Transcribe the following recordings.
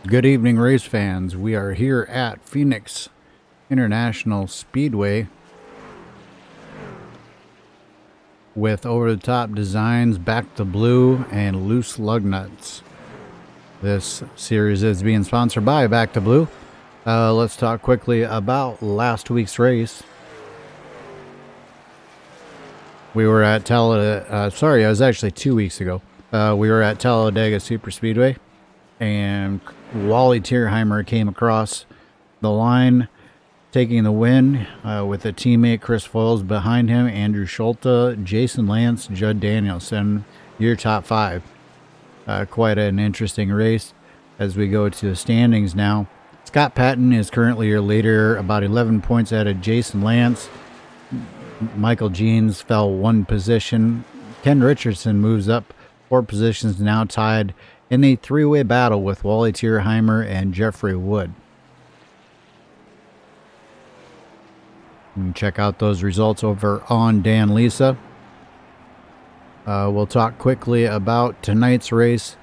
Good evening, race fans. We are here at Phoenix International Speedway with over-the-top designs, Back to Blue, and Loose Lug Nuts. This series is being sponsored by Back to Blue. Let's talk quickly about last week's race. We were at it was actually 2 weeks ago. We were at Talladega Super Speedway, and Wally Tierheimer came across the line, taking the win with a teammate, Chris Foils, behind him, Andrew Schulte, Jason Lance, Judd Danielson, your top five. Quite an interesting race as we go to the standings now. Scott Patton is currently your leader, about 11 points ahead of Jason Lance. Michael Jeans fell one position. Ken Richardson moves up 4 positions, now tied in a three-way battle with Wally Tierheimer and Jeffrey Wood. You can check out those results over on Dan Lisa. We'll talk quickly about tonight's race.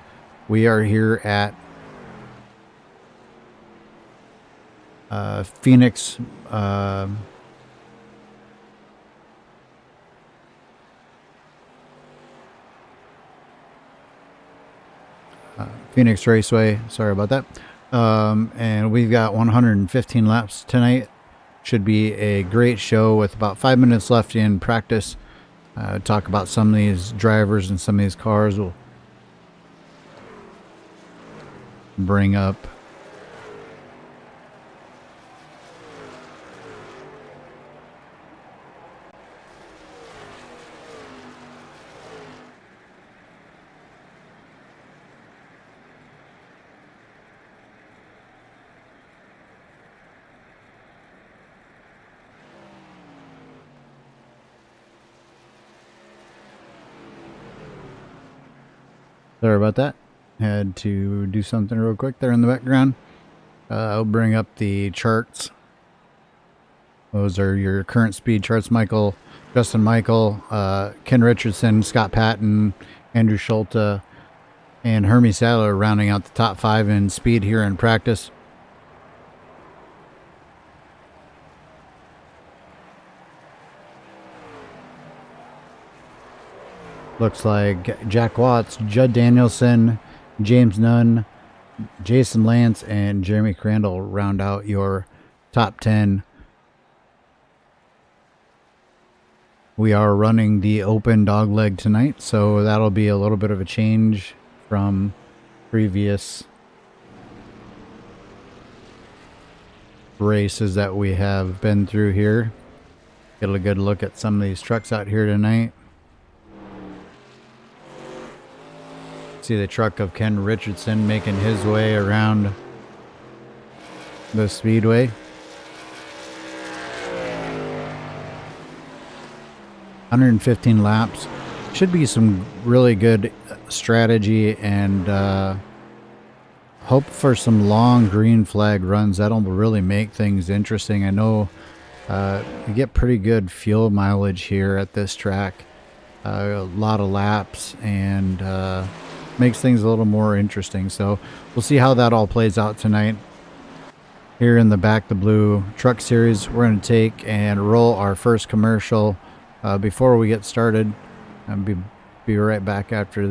We are here at Phoenix Phoenix Raceway. Sorry about that. And we've got 115 laps tonight. Should be a great show with about 5 minutes left in practice. Talk about some of these drivers and some of these cars. We'll bring up Sorry about that. Had to do something real quick there in the background. I'll bring up the charts. Those are your current speed charts. Justin Michael, Ken Richardson, Scott Patton, Andrew Schulte, and Hermie Sadler rounding out the top 5 in speed here in practice. Looks like Jack Watts, Judd Danielson, James Nunn, Jason Lance, and Jeremy Crandall round out your top 10. We are running the open dog leg tonight, so that'll be a little bit of a change from previous races that we have been through here. Get a good look at some of these trucks out here tonight. See the truck of Ken Richardson making his way around the speedway. $115 laps. Should be some really good strategy and hope for some long green flag runs. That'll really make things interesting. I know you get pretty good fuel mileage here at this track. A lot of laps and makes things a little more interesting. So we'll see how that all plays out tonight. Here in the Back to Blue Truck Series, we're going to take and roll our first commercial. Before we get started, I'll be right back after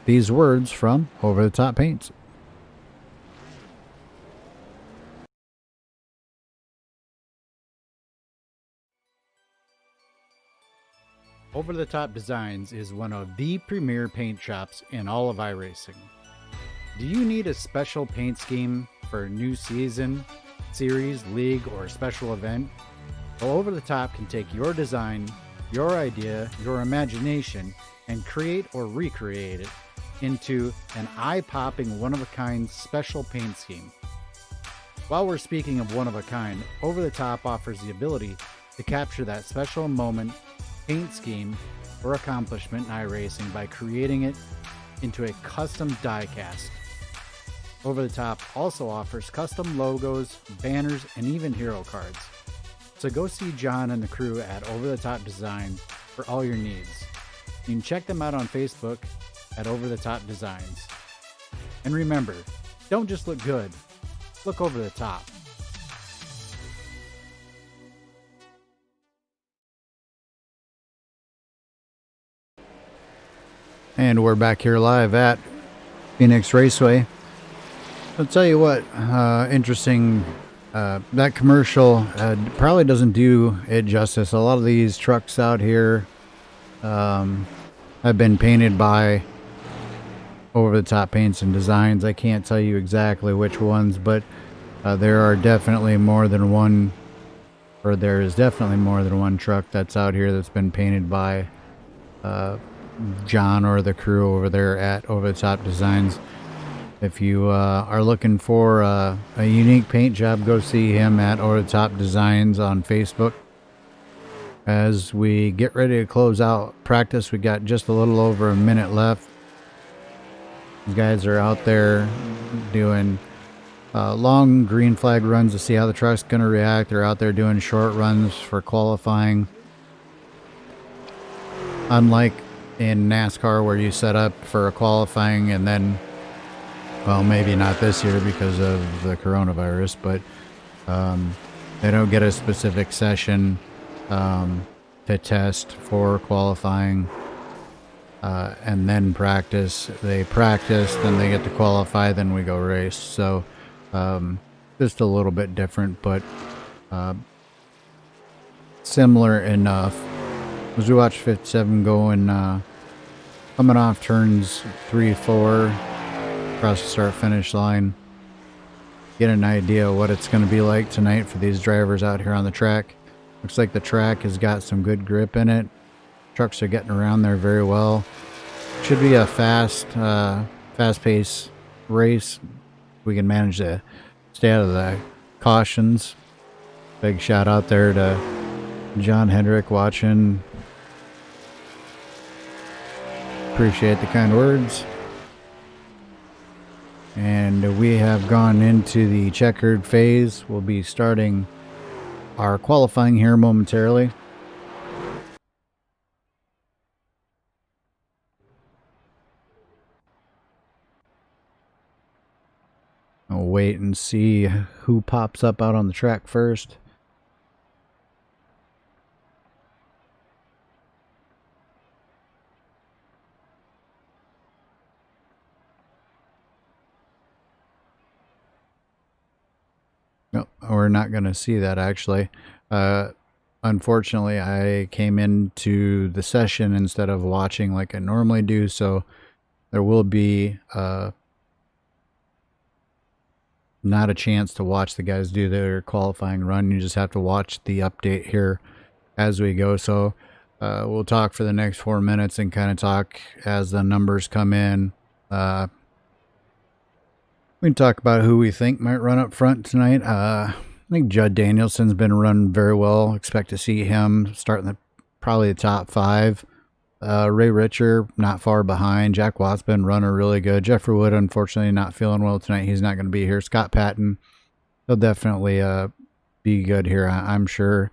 these words from Over the Top Paints. Over the Top Designs is one of the premier paint shops in all of iRacing. Do you need a special paint scheme for a new season, series, league, or special event? Well, Over the Top can take your design, your idea, your imagination, and create or recreate it into an eye-popping, one-of-a-kind special paint scheme. While we're speaking of one-of-a-kind, Over the Top offers the ability to capture that special moment, paint scheme, or accomplishment in iRacing by creating it into a custom die cast. Over the Top also offers custom logos, banners, and even hero cards. So go see John and the crew at Over the Top Design for all your needs. You can check them out on Facebook at Over the Top Designs. And remember, Don't just look good, look over the top. And we're back here live at Phoenix Raceway. I'll tell you what, interesting, that commercial probably doesn't do it justice. A lot of these trucks out here have been painted by over-the-top paints and designs. I can't tell you exactly which ones, but there are definitely more than one, or there is definitely more than one truck that's out here that's been painted by John or the crew over there at Over the Top Designs. If you are looking for a unique paint job, go see him at Over the Top Designs on Facebook. As we get ready to close out practice, we got just a little over a minute left. These guys are out there doing long green flag runs to see how the truck's going to react. They're out there doing short runs for qualifying. Unlike in NASCAR where you set up for a qualifying and then, well, maybe not this year because of the coronavirus, but they don't get a specific session to test for qualifying and then practice. They practice, then they get to qualify, then we go race. So just a little bit different, but similar enough. As we watch 57 going, coming off turns 3, 4, across the start-finish line, get an idea of what it's going to be like tonight for these drivers out here on the track. Looks like the track has got some good grip in it. Trucks are getting around there very well. Should be a fast-paced race. We can manage to stay out of the cautions. Big shout out there to John Hendrick watching. Appreciate the kind words. And we have gone into the checkered phase. We'll be starting our qualifying here momentarily. I'll wait and see who pops up out on the track first. No, we're not going to see that actually. Unfortunately, I came into the session instead of watching like I normally do, so there will be not a chance to watch the guys do their qualifying run. You just have to watch the update here as we go. So we'll talk for the next 4 minutes and kind of talk as the numbers come in. We can talk about who we think might run up front tonight. I think Judd Danielson's been run very well. Expect to see him starting probably the top 5. Ray Richer, not far behind. Jack Watt's been running really good. Jeffrey Wood, unfortunately, not feeling well tonight. He's not going to be here. Scott Patton, he'll definitely be good here, I'm sure.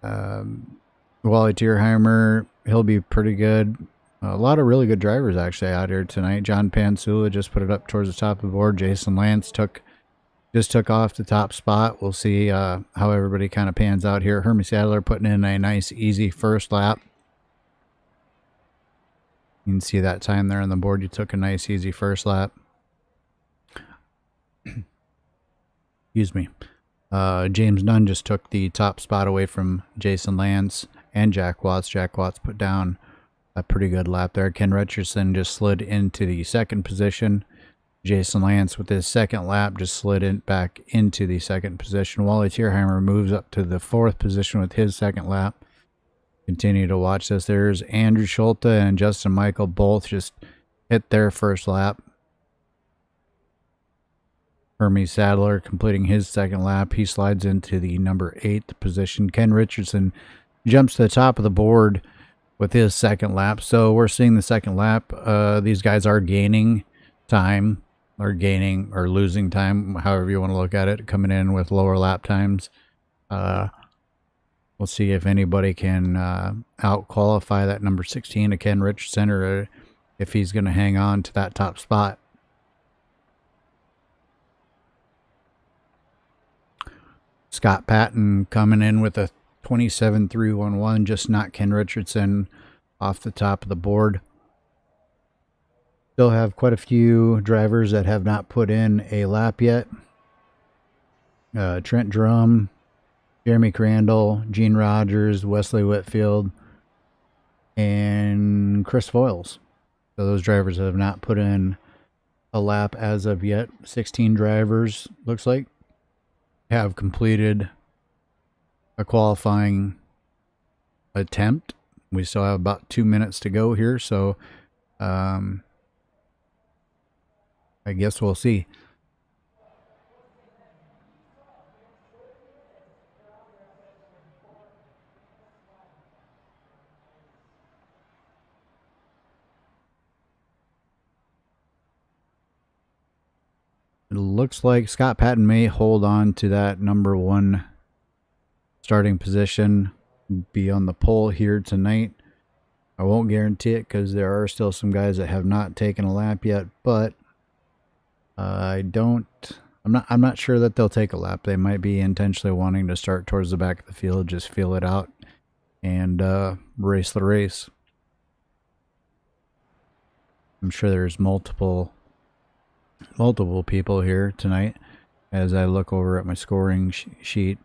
Wally Tierheimer, he'll be pretty good. A lot of really good drivers actually out here tonight. John Pansula just put it up towards the top of the board. Jason Lance just took off the top spot. We'll see how everybody kind of pans out here. Hermie Sadler putting in a nice, easy first lap. You can see that time there on the board. You took a nice, easy first lap. Excuse me. James Nunn just took the top spot away from Jason Lance and Jack Watts. Jack Watts put down a pretty good lap there. Ken Richardson just slid into the second position. Jason Lance with his second lap just slid back into the second position. Wally Tierheimer moves up to the 4th position with his second lap. Continue to watch this. There's Andrew Schulte and Justin Michael both just hit their first lap. Hermie Sadler completing his second lap. He slides into the number 8th position. Ken Richardson jumps to the top of the board with his second lap. So we're seeing the second lap. These guys are gaining time, or gaining or losing time, however you want to look at it, coming in with lower lap times. We'll see if anybody can out-qualify that number 16 to Ken Richardson, or if he's going to hang on to that top spot. Scott Patton coming in with a 27.311, just not Ken Richardson off the top of the board. Still have quite a few drivers that have not put in a lap yet. Trent Drum, Jeremy Crandall, Gene Rogers, Wesley Whitfield, and Chris Foyles. So those drivers have not put in a lap as of yet. 16 drivers, looks like, have completed a qualifying attempt. We still have about 2 minutes to go here, so I guess we'll see. It looks like Scott Patton may hold on to that number 1 starting position, be on the pole here tonight. I won't guarantee it because there are still some guys that have not taken a lap yet, but I'm not sure that they'll take a lap. They might be intentionally wanting to start towards the back of the field, just feel it out and race the race. I'm sure there's multiple people here tonight as I look over at my scoring sheet.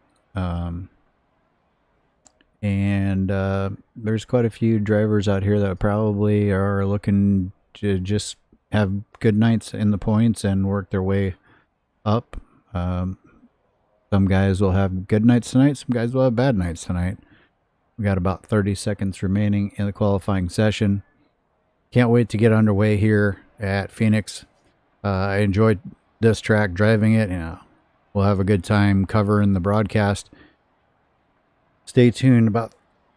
There's quite a few drivers out here that probably are looking to just have good nights in the points and work their way up. Some guys will have good nights tonight. Some guys will have bad nights tonight. We got about 30 seconds remaining in the qualifying session. Can't wait to get underway here at Phoenix. I enjoyed this track, driving it. We'll have a good time covering the broadcast. Stay tuned, about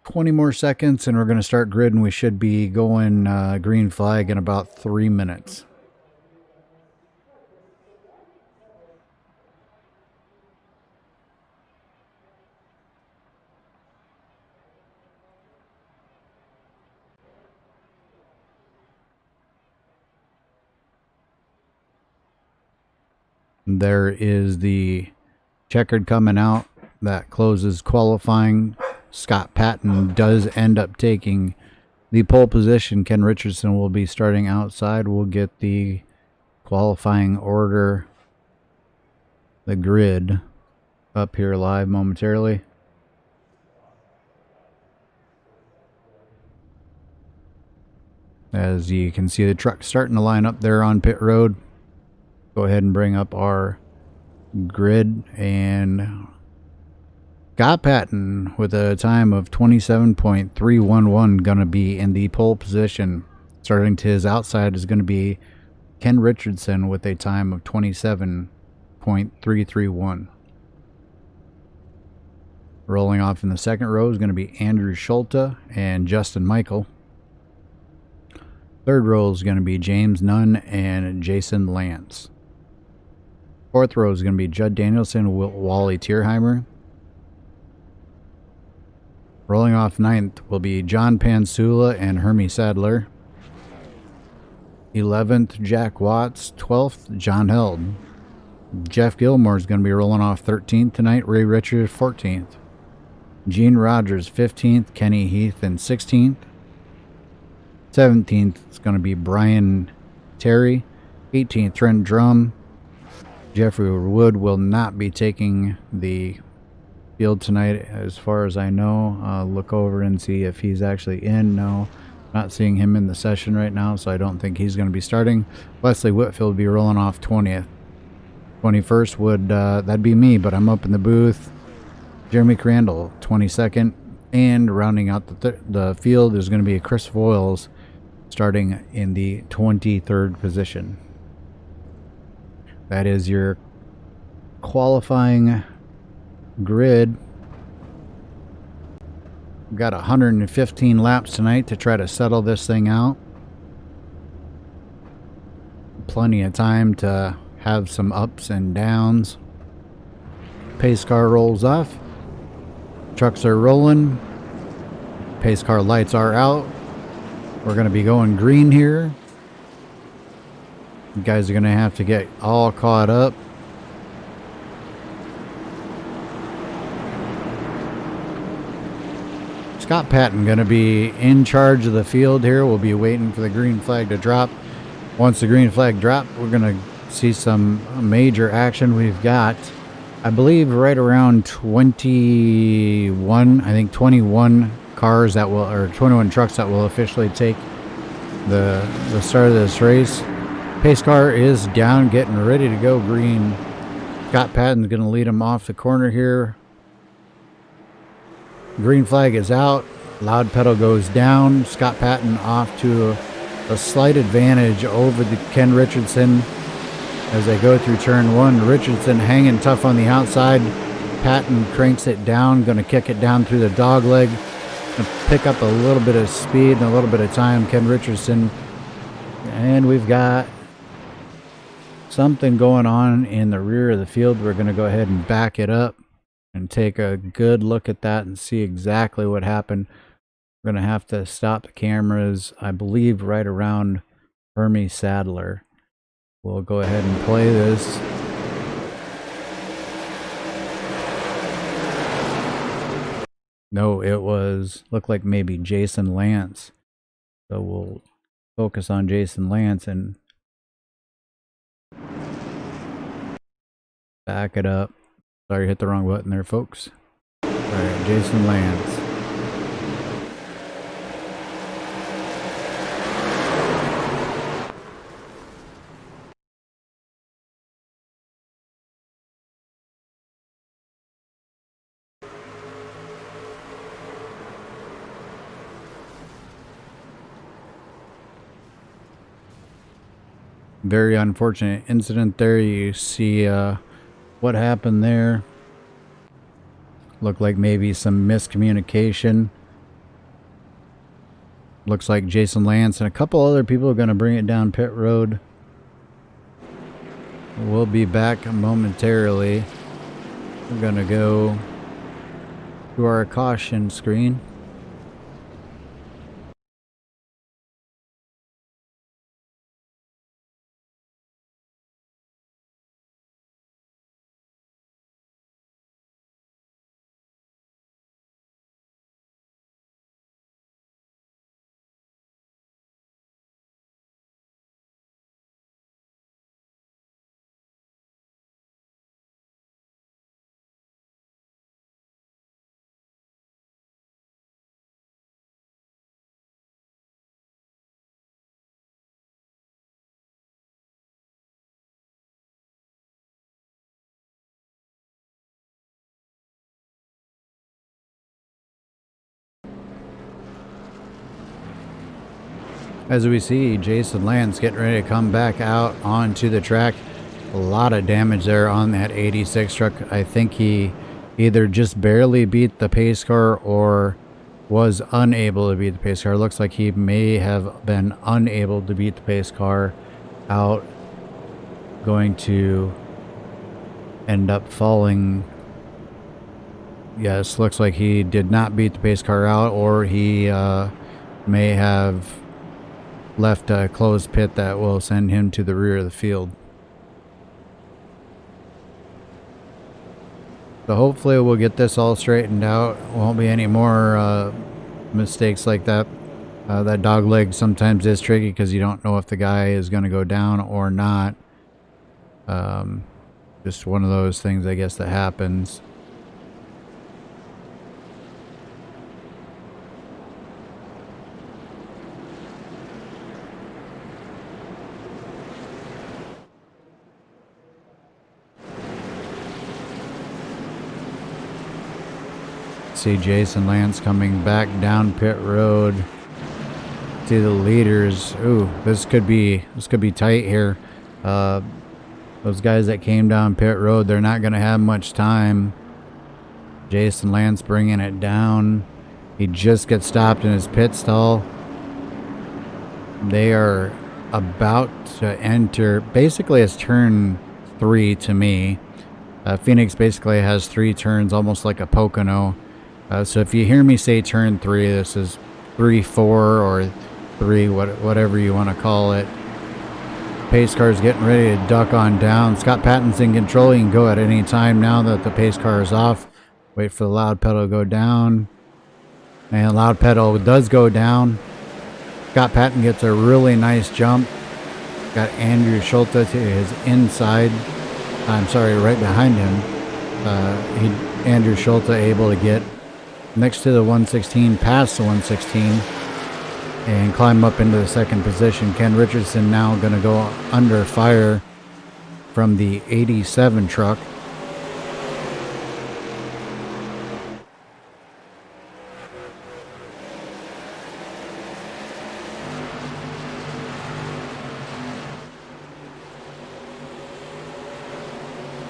20 more seconds, and we're going to start grid, and we should be going green flag in about 3 minutes. There is the checkered coming out. That closes qualifying. Scott Patton does end up taking the pole position. Ken Richardson will be starting outside. We'll get the qualifying order, the grid, up here live momentarily. As you can see, the truck starting to line up there on pit road. Go ahead and bring up our grid, and Scott Patton with a time of 27.311 going to be in the pole position. Starting to his outside is going to be Ken Richardson with a time of 27.331. Rolling off in the second row is going to be Andrew Schulte and Justin Michael. Third row is going to be James Nunn and Jason Lance. Fourth row is going to be Judd Danielson, Wally Tierheimer. Rolling off ninth will be John Pansula and Hermie Sadler. 11th, Jack Watts. 12th, John Held. Jeff Gilmore is going to be rolling off 13th tonight. Ray Richards, 14th. Gene Rogers, 15th. Kenny Heath in 16th. 17th is going to be Brian Terry. 18th, Trent Drum. Jeffrey Wood will not be taking the field tonight as far as I know. I'll look over and see if he's actually in. No, not seeing him in the session right now, so I don't think he's going to be starting. Wesley Whitfield will be rolling off 20th. 21st would that'd be me, but I'm up in the booth. Jeremy Crandall, 22nd, and rounding out the field is going to be Chris Foyles starting in the 23rd position. That is your qualifying grid. We've got 115 laps tonight to try to settle this thing out. Plenty of time to have some ups and downs. Pace car rolls off. Trucks are rolling. Pace car lights are out. We're going to be going green here. You guys are going to have to get all caught up. Scott Patton going to be in charge of the field here. We'll be waiting for the green flag to drop. Once the green flag drops, we're going to see some major action. We've got, I believe, right around 21, I think 21 cars that will, or 21 trucks that will officially take the start of this race. Pace car is down, getting ready to go green. Scott Patton's going to lead him off the corner here. Green flag is out. Loud pedal goes down. Scott Patton off to a slight advantage over the Ken Richardson as they go through turn one. Richardson hanging tough on the outside. Patton cranks it down, going to kick it down through the dog leg. Gonna pick up a little bit of speed and a little bit of time. Ken Richardson. And we've got something going on in the rear of the field. We're going to go ahead and back it up and take a good look at that and see exactly what happened. We're going to have to stop the cameras, I believe, right around Hermie Sadler. We'll go ahead and play this. No, it looked like maybe Jason Lance. So we'll focus on Jason Lance and back it up. Sorry, hit the wrong button there, folks. All right, Jason Lance. Very unfortunate incident there. You see what happened there. Looked like maybe some miscommunication. Looks like Jason Lance and a couple other people are going to bring it down pit road. We'll be back momentarily. We're going to go to our caution screen. As we see Jason Lance getting ready to come back out onto the track. A lot of damage there on that 86 truck. I think he either just barely beat the pace car or was unable to beat the pace car. Looks like he may have been unable to beat the pace car out. Going to end up falling. Yes, looks like he did not beat the pace car out, or he may have left a closed pit that will send him to the rear of the field. So hopefully we'll get this all straightened out. Won't be any more mistakes like that. That dog leg sometimes is tricky because you don't know if the guy is going to go down or not. Just one of those things, I guess, that happens. See Jason Lance coming back down pit road to the leaders. Ooh, this could be tight here. Those guys that came down pit road, they're not going to have much time. Jason Lance bringing it down. He just gets stopped in his pit stall. They are about to enter. Basically, it's turn 3 to me. Phoenix basically has 3 turns, almost like a Pocono. So if you hear me say turn 3, this is 3-4 or 3, whatever you want to call it. Pace car is getting ready to duck on down. Scott Patton's in control. He can go at any time now that the pace car is off. Wait for the loud pedal to go down. And Loud Pedal does go down. Scott Patton gets a really nice jump. Got Andrew Schulte to his inside. I'm sorry, right behind him. Andrew Schulte able to get next to the 116, past the 116, and climb up into the second position. Ken Richardson now going to go under fire from the 87 truck.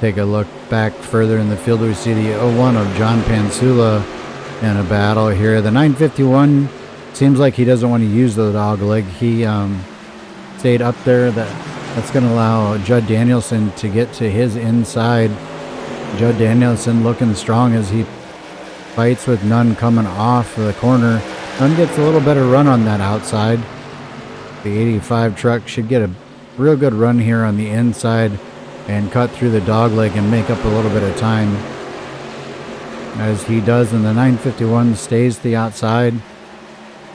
Take a look back further in the field. We see the 01 of John Pansula in a battle here. The 951 seems like he doesn't want to use the dog leg. He stayed up there. That's going to allow Judd Danielson to get to his inside. Judd Danielson looking strong as he fights with Nunn coming off the corner. Nunn gets a little better run on that outside. The 85 truck should get a real good run here on the inside and cut through the dog leg and make up a little bit of time, as he does. And the 951 stays to the outside,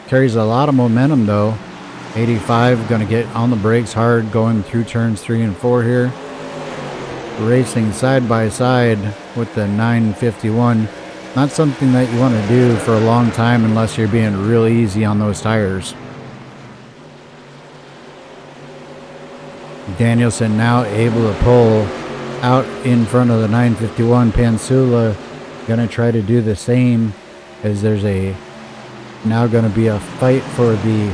carries a lot of momentum though. 85 going to get on the brakes hard going through turns 3 and 4 here, racing side by side with the 951. Not something that you want to do for a long time unless you're being real easy on those tires. Danielson now able to pull out in front of the 951. Pansula gonna try to do the same, as there's now gonna be a fight for the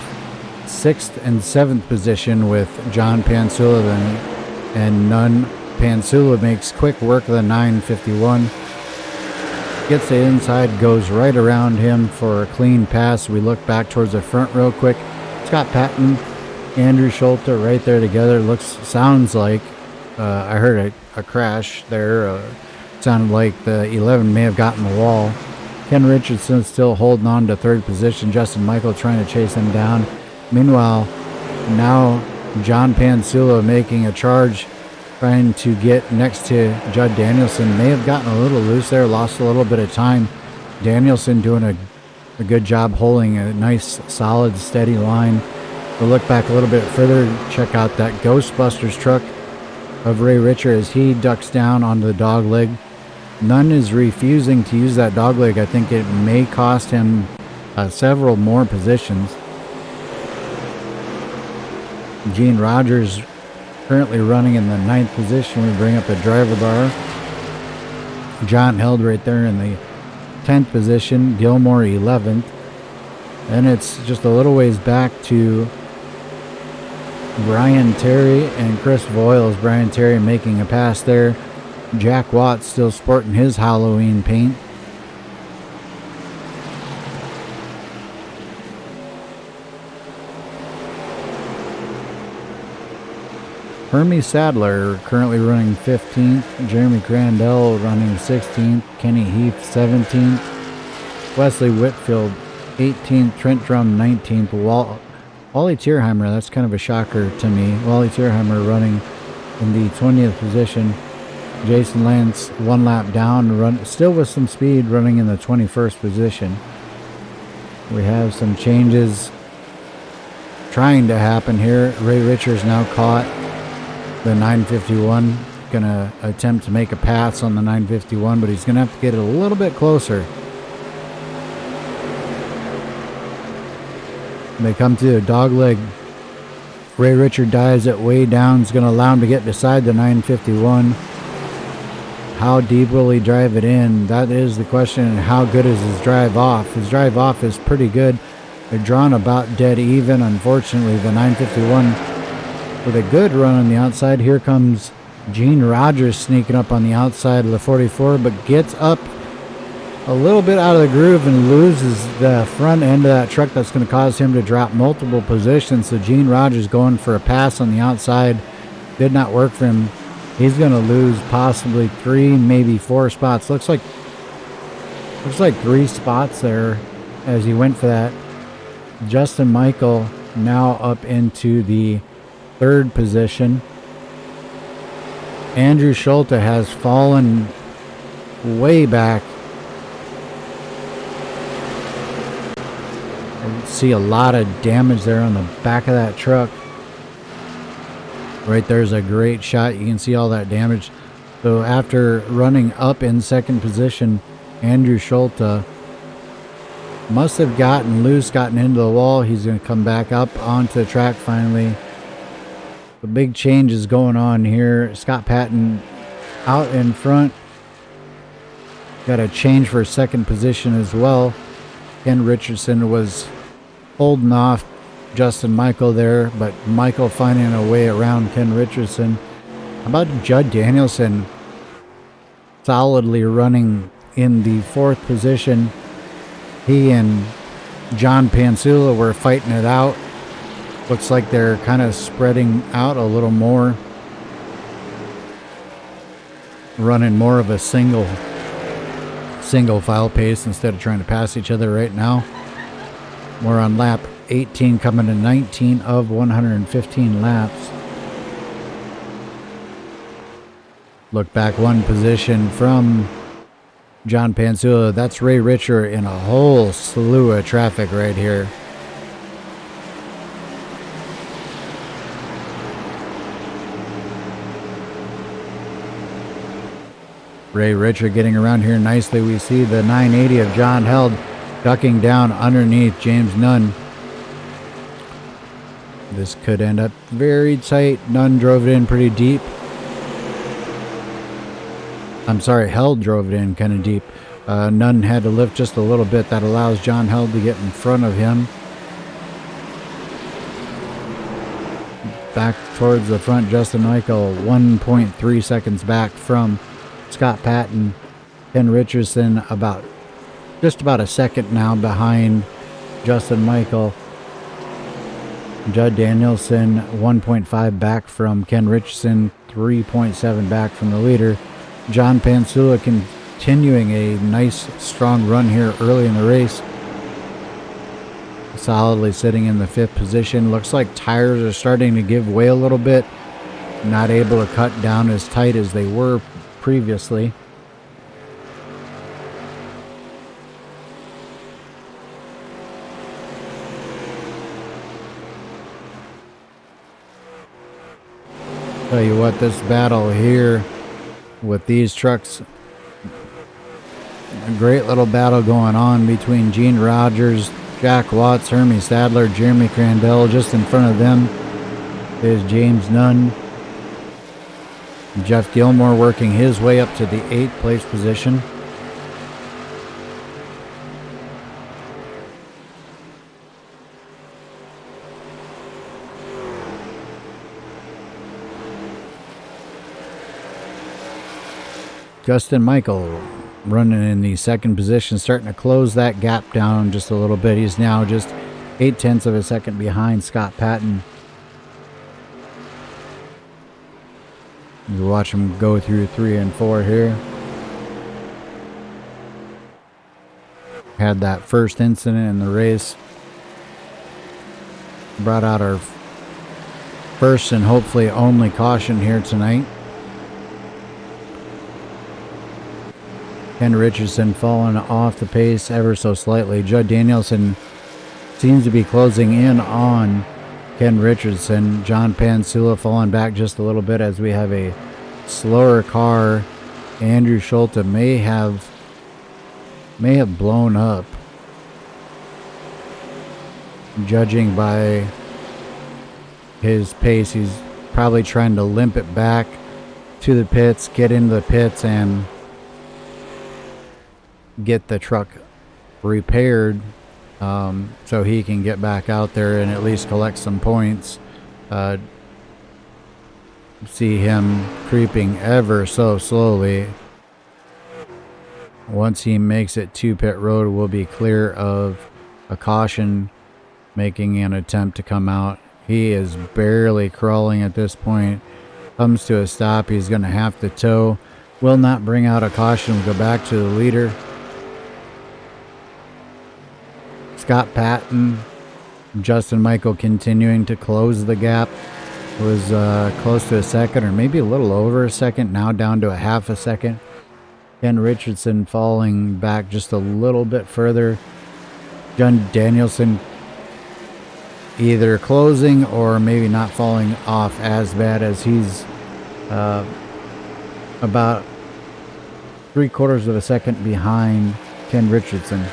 6th and 7th position with John Pansula and Nunn. Pansula makes quick work of the 951. Gets the inside, goes right around him for a clean pass. We look back towards the front real quick. Scott Patton, Andrew Schulte right there together. Sounds like I heard a crash there. Sounded like the 11 may have gotten the wall. Ken Richardson still holding on to 3rd position. Justin Michael trying to chase him down. Meanwhile, now John Pansula making a charge, trying to get next to Judd Danielson. May have gotten a little loose there, lost a little bit of time. Danielson doing a good job holding a nice, solid, steady line. We'll look back a little bit further, check out that Ghostbusters truck of Ray Richer as he ducks down onto the dog leg. Nunn is refusing to use that dog leg. I think it may cost him several more positions. Gene Rogers currently running in the 9th position. We bring up the driver bar. John Held right there in the 10th position. Gilmore 11th. And it's just a little ways back to Brian Terry and Chris Voiles. Brian Terry making a pass there. Jack Watts still sporting his Halloween paint. Hermie Sadler currently running 15th. Jeremy Crandell running 16th. Kenny Heath 17th. Wesley Whitfield 18th. Trent Drum 19th. Wally Tierheimer, that's kind of a shocker to me. Wally Tierheimer running in the 20th position. Jason Lance 1 lap down, still with some speed, running in the 21st position. We have some changes trying to happen here. Ray Richards now caught the 951. Gonna attempt to make a pass on the 951, but he's gonna have to get it a little bit closer. They come to a dog leg. Ray Richard dives it way down. It's going to allow him to get beside the 951. How deep will he drive it in? That is the question. And how good is his drive off? His drive off is pretty good. They're drawn about dead even. Unfortunately, the 951 with a good run on the outside. Here comes Gene Rogers sneaking up on the outside of the 44, but gets up a little bit out of the groove and loses the front end of that truck. That's going to cause him to drop multiple positions. So Gene Rogers going for a pass on the outside. Did not work for him. He's going to lose possibly 3, maybe 4 spots. Looks like 3 spots there as he went for that. Justin Michael now up into the 3rd position. Andrew Schulte has fallen way back see a lot of damage there on the back of that truck. Right there's a great shot. You can see all that damage. So after running up in second position, Andrew Schulte must have gotten loose, gotten into the wall. He's going to come back up onto the track finally. The big change is going on here. Scott Patton out in front. Got a change for second position as well. Ken Richardson was holding off Justin Michael there, but Michael finding a way around Ken Richardson. How about Judd Danielson solidly running in the fourth position? He and John Pansula were fighting it out. Looks like they're kind of spreading out a little more, running more of a single file pace instead of trying to pass each other right now. We're on lap 18, coming to 19 of 115 laps. Look back one position from John Pansula. That's Ray Richer in a whole slew of traffic right here. Ray Richer getting around here nicely. We see the 980 of John Held ducking down underneath James Nunn. This could end up very tight. Nunn drove it in pretty deep. I'm sorry, Held drove it in kind of deep. Nunn had to lift just a little bit. That allows John Held to get in front of him. Back towards the front, Justin Michael 1.3 seconds back from Scott Patton. Ken Richardson just about a second now behind Justin Michael. Judd Danielson 1.5 back from Ken Richardson, 3.7 back from the leader. John Pansula continuing a nice strong run here early in the race. Solidly sitting in the fifth position. Looks like tires are starting to give way a little bit. Not able to cut down as tight as they were previously. Tell you what, this battle here with these trucks, a great little battle going on between Gene Rogers, Jack Watts, Hermie Sadler, Jeremy Crandell. Just in front of them is James Nunn. Jeff Gilmore working his way up to the 8th place position. Justin Michael running in the second position, starting to close that gap down just a little bit. He's now just 0.8 of a second behind Scott Patton. You watch him go through 3 and 4 here. Had that first incident in the race. Brought out our first and hopefully only caution here tonight. Ken Richardson falling off the pace ever so slightly. Judd Danielson seems to be closing in on Ken Richardson. John Pansula falling back just a little bit as we have a slower car. Andrew Schulte may have blown up, judging by his pace. He's probably trying to limp it back to the pits, get into the pits, and get the truck repaired, so he can get back out there and at least collect some points. See him creeping ever so slowly. Once he makes it to pit road, we'll be clear of a caution, making an attempt to come out. He is barely crawling at this point. Comes to a stop. He's going to have to tow. Will not bring out a caution. We'll go back to the leader. Scott Patton, Justin Michael continuing to close the gap. Was close to a second, or maybe a little over a second, now down to a half a second. Ken Richardson falling back just a little bit further. John Danielson either closing or maybe not falling off as bad, as he's about 3/4 of a second behind Ken Richardson.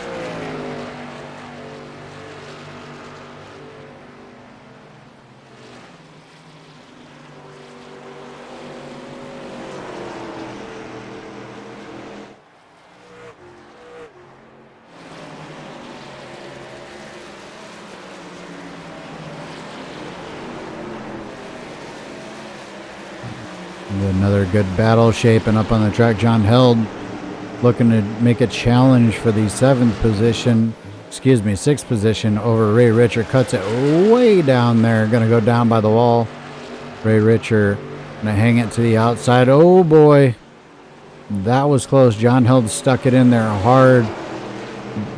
Another good battle shaping up on the track. John Held looking to make a challenge for the sixth position over Ray Richer. Cuts it way down there. Going to go down by the wall. Ray Richer going to hang it to the outside. Oh boy, that was close. John Held stuck it in there hard.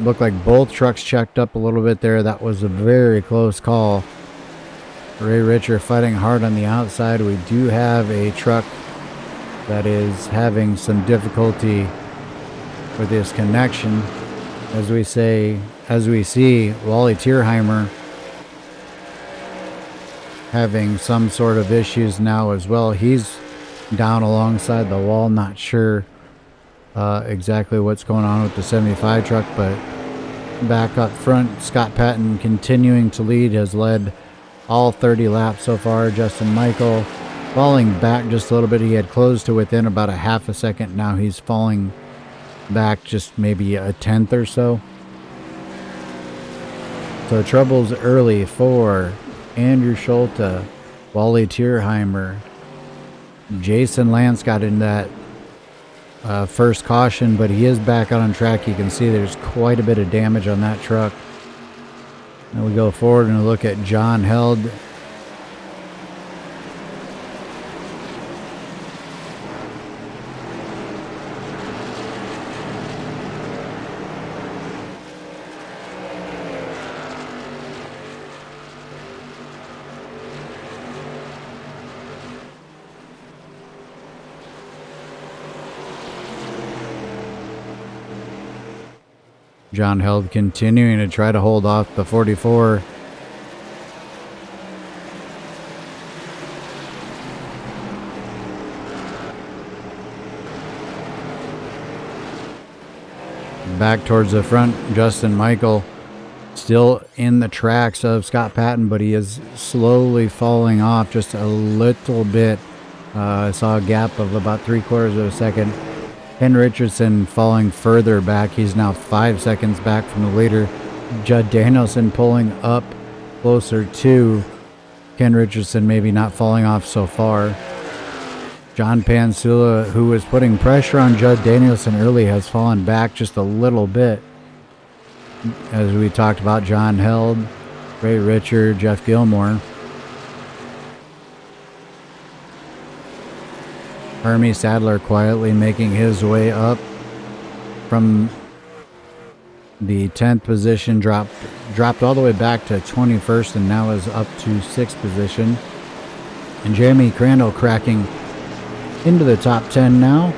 Looked like both trucks checked up a little bit there. That was a very close call. Ray Richer fighting hard on the outside. We do have a truck that is having some difficulty with this connection. As we see, Wally Tierheimer having some sort of issues now as well. He's down alongside the wall. Not sure exactly what's going on with the 75 truck, but back up front, Scott Patton continuing to lead, has led all 30 laps so far. Justin Michael falling back just a little bit. He had closed to within about a half a second. Now he's falling back just maybe a tenth or so. So troubles early for Andrew Schulte, Wally Tierheimer. Jason Lance got in that first caution, but he is back out on track. You can see there's quite a bit of damage on that truck. Now we go forward and look at John Held. John Held continuing to try to hold off the 44. Back towards the front, Justin Michael still in the tracks of Scott Patton, but he is slowly falling off just a little bit. I saw a gap of about 3/4 of a second. Ken Richardson falling further back. He's now 5 seconds back from the leader. Judd Danielson pulling up closer to Ken Richardson, maybe not falling off so far. John Pansula, who was putting pressure on Judd Danielson early, has fallen back just a little bit. As we talked about, John Held, Ray Richard, Jeff Gilmore. Hermie Sadler quietly making his way up from the 10th position, dropped all the way back to 21st and now is up to 6th position. And Jeremy Crandall cracking into the top 10 now.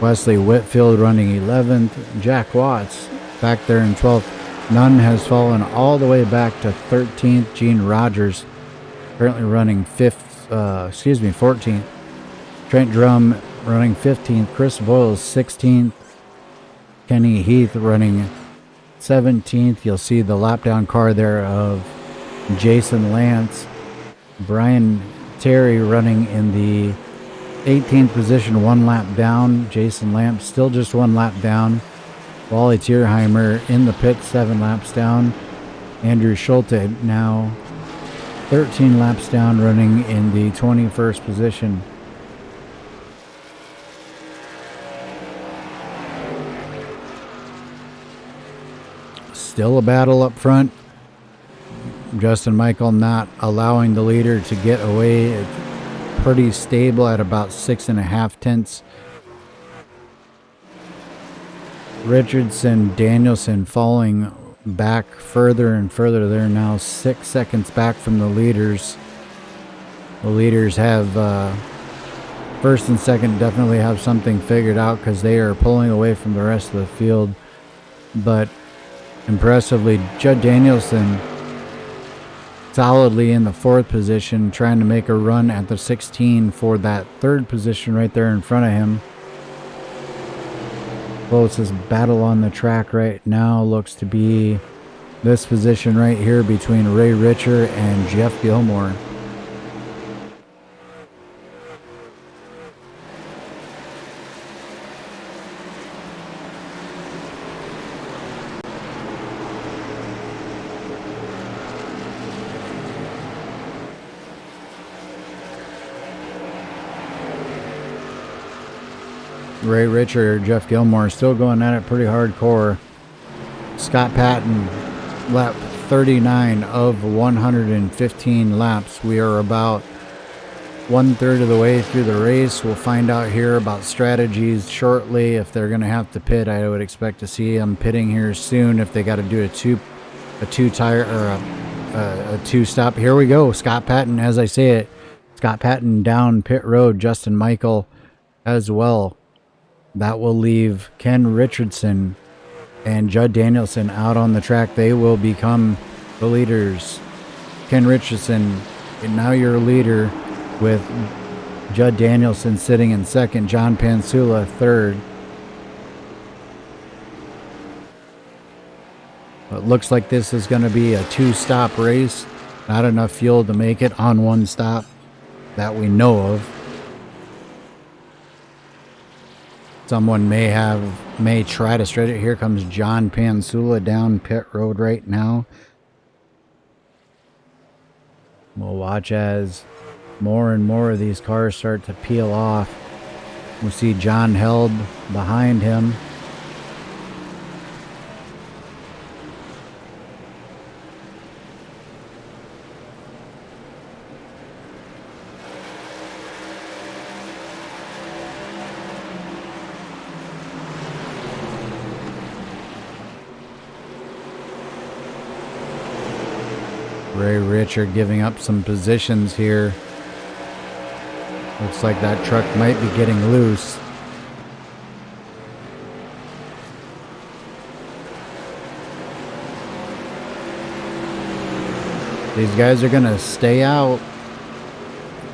Wesley Whitfield running 11th. Jack Watts back there in 12th. Nunn has fallen all the way back to 13th. Gene Rogers currently running 14th. Trent Drum running 15th. Chris Boyles 16th. Kenny Heath running 17th. You'll see the lap down car there of Jason Lance. Brian Terry running in the 18th position, 1 lap down. Jason Lamp still just 1 lap down. Wally Tierheimer in the pit, 7 laps down. Andrew Schulte now 13 laps down, running in the 21st position. Still a battle up front. Justin Michael not allowing the leader to get away. It's pretty stable at about 6.5 tenths. Richardson, Danielson falling back further and further. They're now 6 seconds back from the leaders. The leaders have first and second definitely have something figured out because they are pulling away from the rest of the field. But impressively. Judd Danielson solidly in the 4th position, trying to make a run at the 16 for that 3rd position right there in front of him. Closest battle on the track right now looks to be this position right here between Ray Richer and Jeff Gilmore. Ray Richer, Jeff Gilmore still going at it pretty hardcore. Scott Patton, lap 39 of 115 laps. We are about 1/3 of the way through the race. We'll find out here about strategies shortly. If they're going to have to pit, I would expect to see them pitting here soon. If they got to do a two tire or a 2-stop. Here we go. Scott Patton, as I say it, Scott Patton down pit road. Justin Michael as well. That will leave Ken Richardson and Judd Danielson out on the track. They will become the leaders. Ken Richardson, now you're a leader, with Judd Danielson sitting in 2nd, John Pansula 3rd. It looks like this is going to be a 2-stop race. Not enough fuel to make it on 1 stop that we know of. Someone may try to straight it. Here comes John Pansula down pit road right now. We'll watch as more and more of these cars start to peel off. We'll see John Held behind him. Ray Richer giving up some positions here. Looks like that truck might be getting loose. These guys are gonna stay out.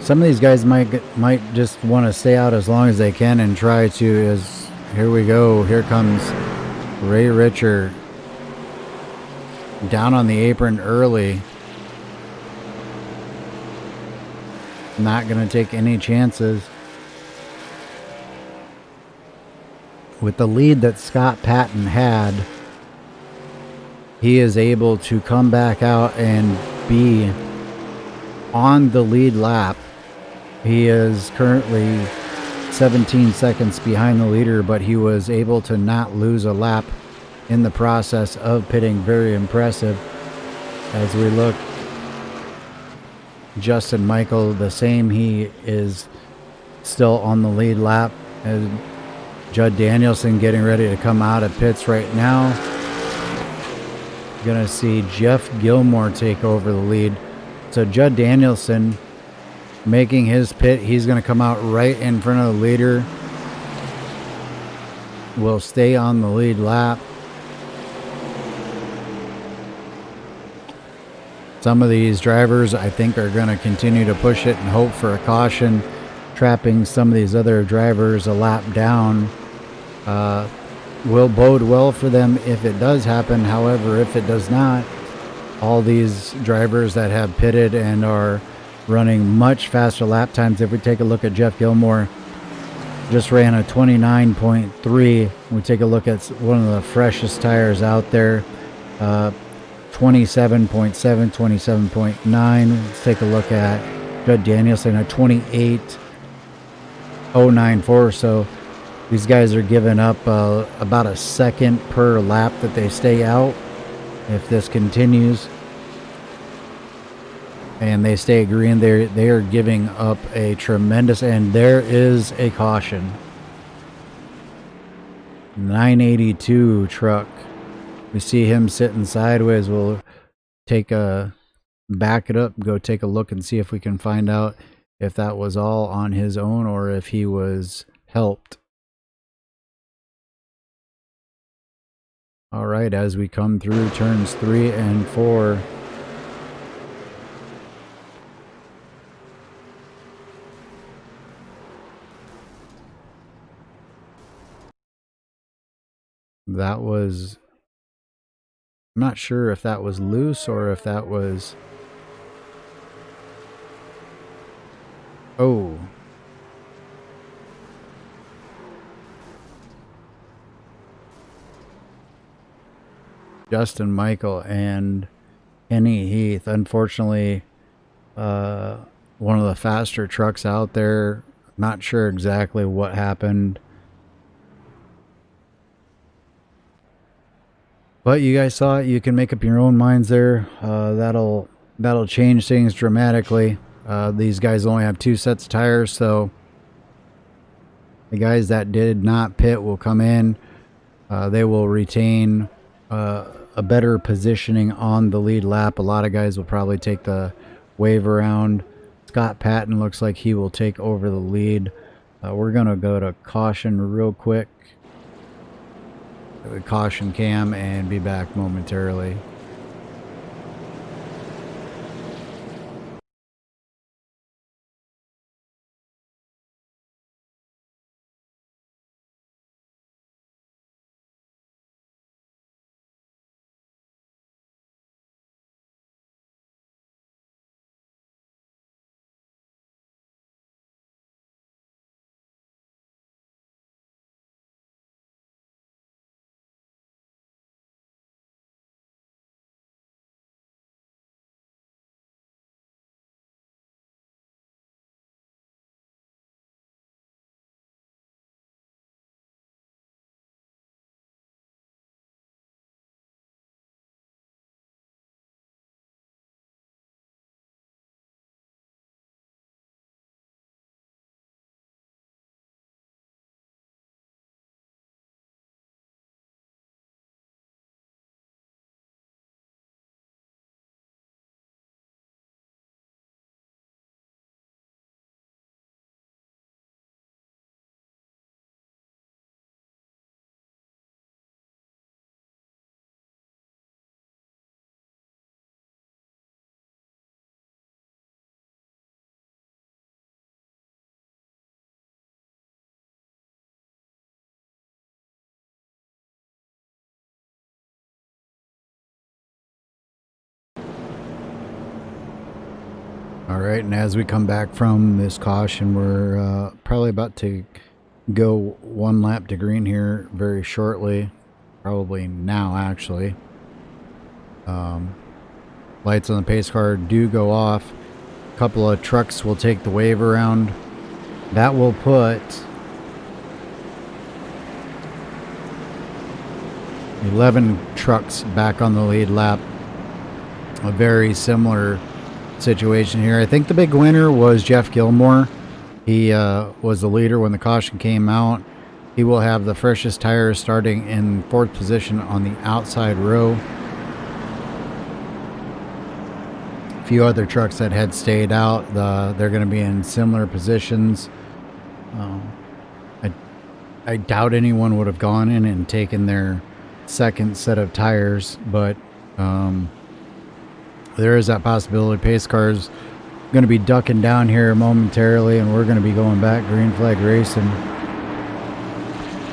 Some of these guys might just want to stay out as long as they can and try to. As here we go. Here comes Ray Richer down on the apron early. Not going to take any chances. With the lead that Scott Patton had, he is able to come back out and be on the lead lap. He is currently 17 seconds behind the leader, but he was able to not lose a lap in the process of pitting. Very impressive. As we look, Justin Michael, the same. He is still on the lead lap. And Judd Danielson getting ready to come out of pits right now. Gonna see Jeff Gilmore take over the lead. So Judd Danielson making his pit. He's gonna come out right in front of the leader. Will stay on the lead lap. Some of these drivers, I think, are going to continue to push it and hope for a caution, trapping some of these other drivers a lap down. Will bode well for them if it does happen. However, if it does not, all these drivers that have pitted and are running much faster lap times. If we take a look at Jeff Gilmore, just ran a 29.3. We take a look at one of the freshest tires out there. 27.7, 27.9. Let's take a look at Judd Danielson at 28.094. So these guys are giving up about a second per lap that they stay out. If this continues and they stay green, they are giving up a tremendous, and there is a caution. 982 truck. We see him sitting sideways. We'll back it up, go take a look and see if we can find out if that was all on his own or if he was helped. All right, as we come through turns 3 and 4. That was, I'm not sure if that was loose or if that was, oh. Justin Michael and Kenny Heath. Unfortunately, one of the faster trucks out there. Not sure exactly what happened. But you guys saw it. You can make up your own minds there. That'll change things dramatically. These guys only have 2 sets of tires, so the guys that did not pit will come in. They will retain a better positioning on the lead lap. A lot of guys will probably take the wave around. Scott Patton looks like he will take over the lead. We're going to go to caution real quick. Caution cam and be back momentarily. All right, and as we come back from this caution, we're probably about to go 1 lap to green here very shortly. Probably now, actually. Lights on the pace car do go off. A couple of trucks will take the wave around. That will put 11 trucks back on the lead lap. A very similar situation here. I think the big winner was Jeff Gilmore. He was the leader when the caution came out. He will have the freshest tires starting in 4th position on the outside row. A few other trucks that had stayed out, they're going to be in similar positions. I doubt anyone would have gone in and taken their 2nd set of tires, but there is that possibility. Pace car's going to be ducking down here momentarily, and we're going to be going back green flag racing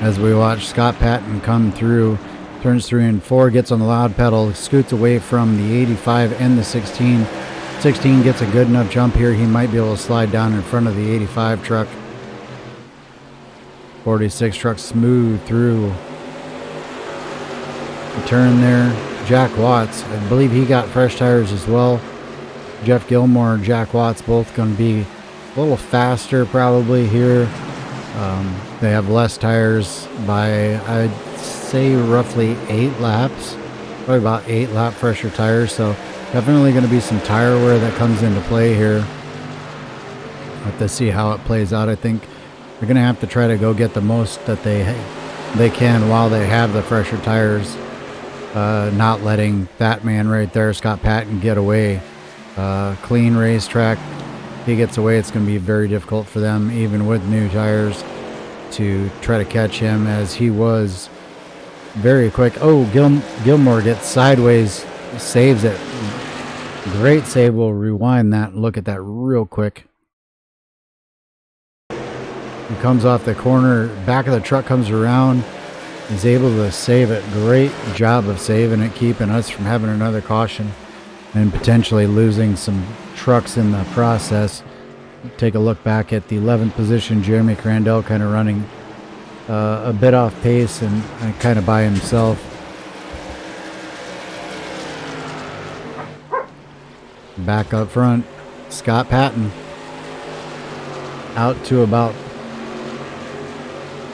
as we watch Scott Patton come through turns 3 and 4, gets on the loud pedal, scoots away from the 85 and the 16. 16 gets a good enough jump here. He might be able to slide down in front of the 85 truck. 46 truck smooth through the turn there. Jack Watts, I believe he got fresh tires as well. Jeff Gilmore and Jack Watts both going to be a little faster probably here. They have less tires by, I'd say, roughly 8 laps. Probably about 8 lap fresher tires. So definitely going to be some tire wear that comes into play here. Have to see how it plays out. I think they're going to have to try to go get the most that they can while they have the fresher tires. Not letting that man right there, Scott Patton, get away. Clean racetrack. He gets away. It's going to be very difficult for them, even with new tires, to try to catch him, as he was very quick. Oh, Gilmore gets sideways, saves it. Great save. We'll rewind that and look at that real quick. He comes off the corner, back of the truck comes around. He's able to save it. Great job of saving it, keeping us from having another caution and potentially losing some trucks in the process. Take a look back at the 11th position. Jeremy Crandell kind of running a bit off pace and kind of by himself. Back up front, Scott Patton out to about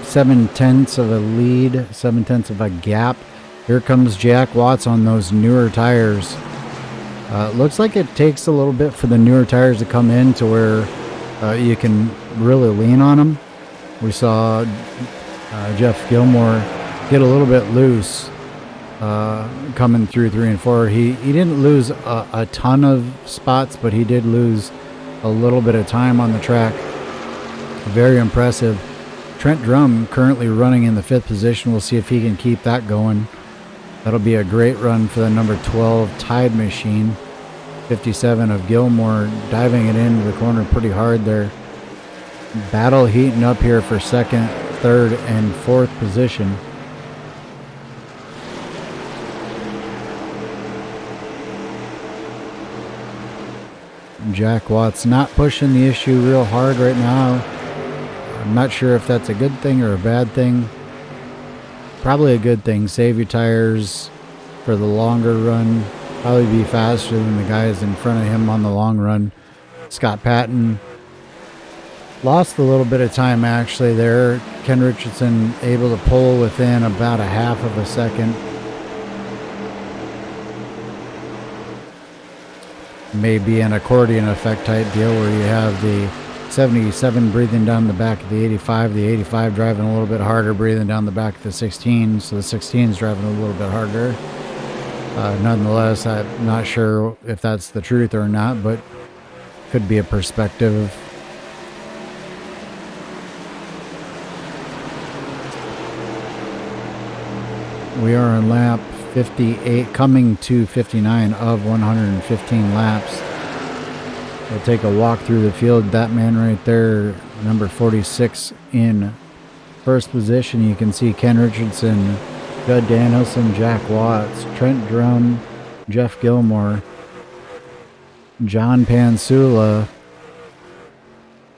7/10 of a lead, 7/10 of a gap. Here comes Jack Watts on those newer tires. Looks like it takes a little bit for the newer tires to come in to where you can really lean on them. We saw Jeff Gilmore get a little bit loose coming through 3 and 4. He didn't lose a ton of spots, but he did lose a little bit of time on the track. Very impressive. Trent Drum currently running in the 5th position. We'll see if he can keep that going. That'll be a great run for the number 12 Tide Machine. 57 of Gilmore diving it into the corner pretty hard there. Battle heating up here for 2nd, 3rd, and 4th position. Jack Watts not pushing the issue real hard right now. I'm not sure if that's a good thing or a bad thing. Probably a good thing. Save your tires for the longer run. Probably be faster than the guys in front of him on the long run. Scott Patton lost a little bit of time actually there. Ken Richardson able to pull within about a half of a second. Maybe an accordion effect type deal where you have the 77 breathing down the back of the 85 driving a little bit harder, breathing down the back of the 16, so the 16 is driving a little bit harder. Nonetheless, I'm not sure if that's the truth or not, but could be a perspective. We are on lap 58, coming to 59 of 115 laps. We'll take a walk through the field. That man right there, number 46 in 1st position. You can see Ken Richardson, Judd Danielson, Jack Watts, Trent Drum, Jeff Gilmore, John Pansula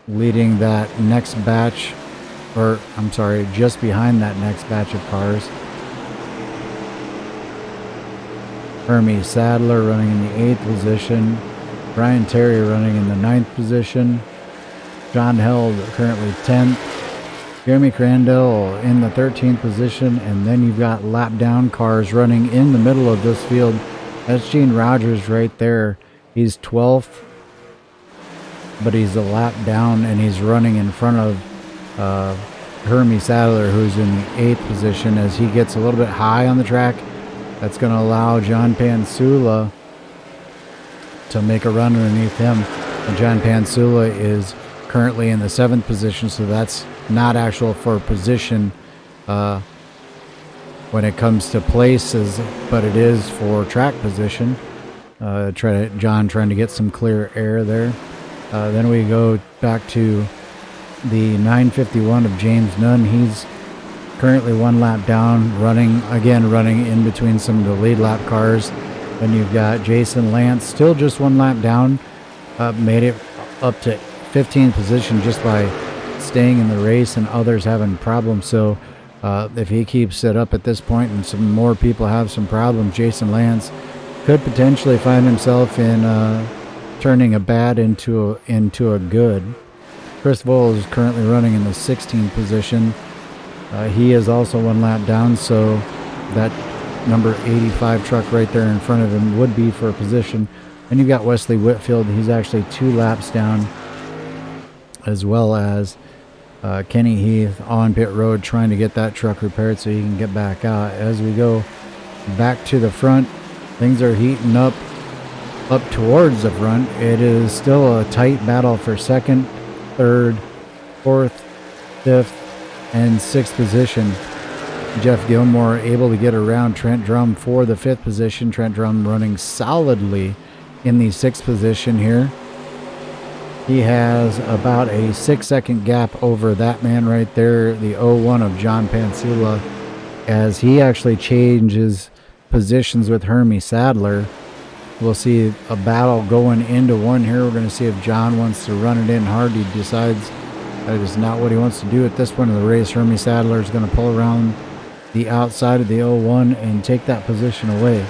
leading that next batch, or I'm sorry, just behind that next batch of cars. Hermie Sadler running in the 8th position. Brian Terry running in the 9th position. John Held currently 10th. Jeremy Crandell in the 13th position. And then you've got lap down cars running in the middle of this field. That's Gene Rogers right there. He's 12th, but he's a lap down and he's running in front of Hermie Sadler, who's in the 8th position. As he gets a little bit high on the track, that's going to allow John Pansula to make a run underneath him. And John Pansula is currently in the 7th position, so that's not actual for position when it comes to places, but it is for track position. John trying to get some clear air there. Then we go back to the 951 of James Nunn. He's currently 1 lap down, running in between some of the lead lap cars. Then you've got Jason Lance, still just 1 lap down, made it up to 15th position just by staying in the race and others having problems. So if he keeps it up at this point and some more people have some problems, Jason Lance could potentially find himself in turning a bad into a good. Chris Voll is currently running in the 16th position. He is also 1 lap down, so that number 85 truck right there in front of him would be for a position. And you've got Wesley Whitfield. He's actually 2 laps down, as well as Kenny Heath on pit road trying to get that truck repaired so he can get back out. As we go back to the front, things are heating up towards the front. It is still a tight battle for 2nd, 3rd, 4th, 5th, and 6th position. Jeff Gilmore able to get around Trent Drum for the 5th position. Trent Drum running solidly in the 6th position here. He has about a 6-second gap over that man right there, the 01 of John Pansula, as he actually changes positions with Hermie Sadler. We'll see a battle going into one here. We're going to see if John wants to run it in hard. He decides that is not what he wants to do at this point of the race. Hermie Sadler is going to pull around the outside of the 01 and take that position away.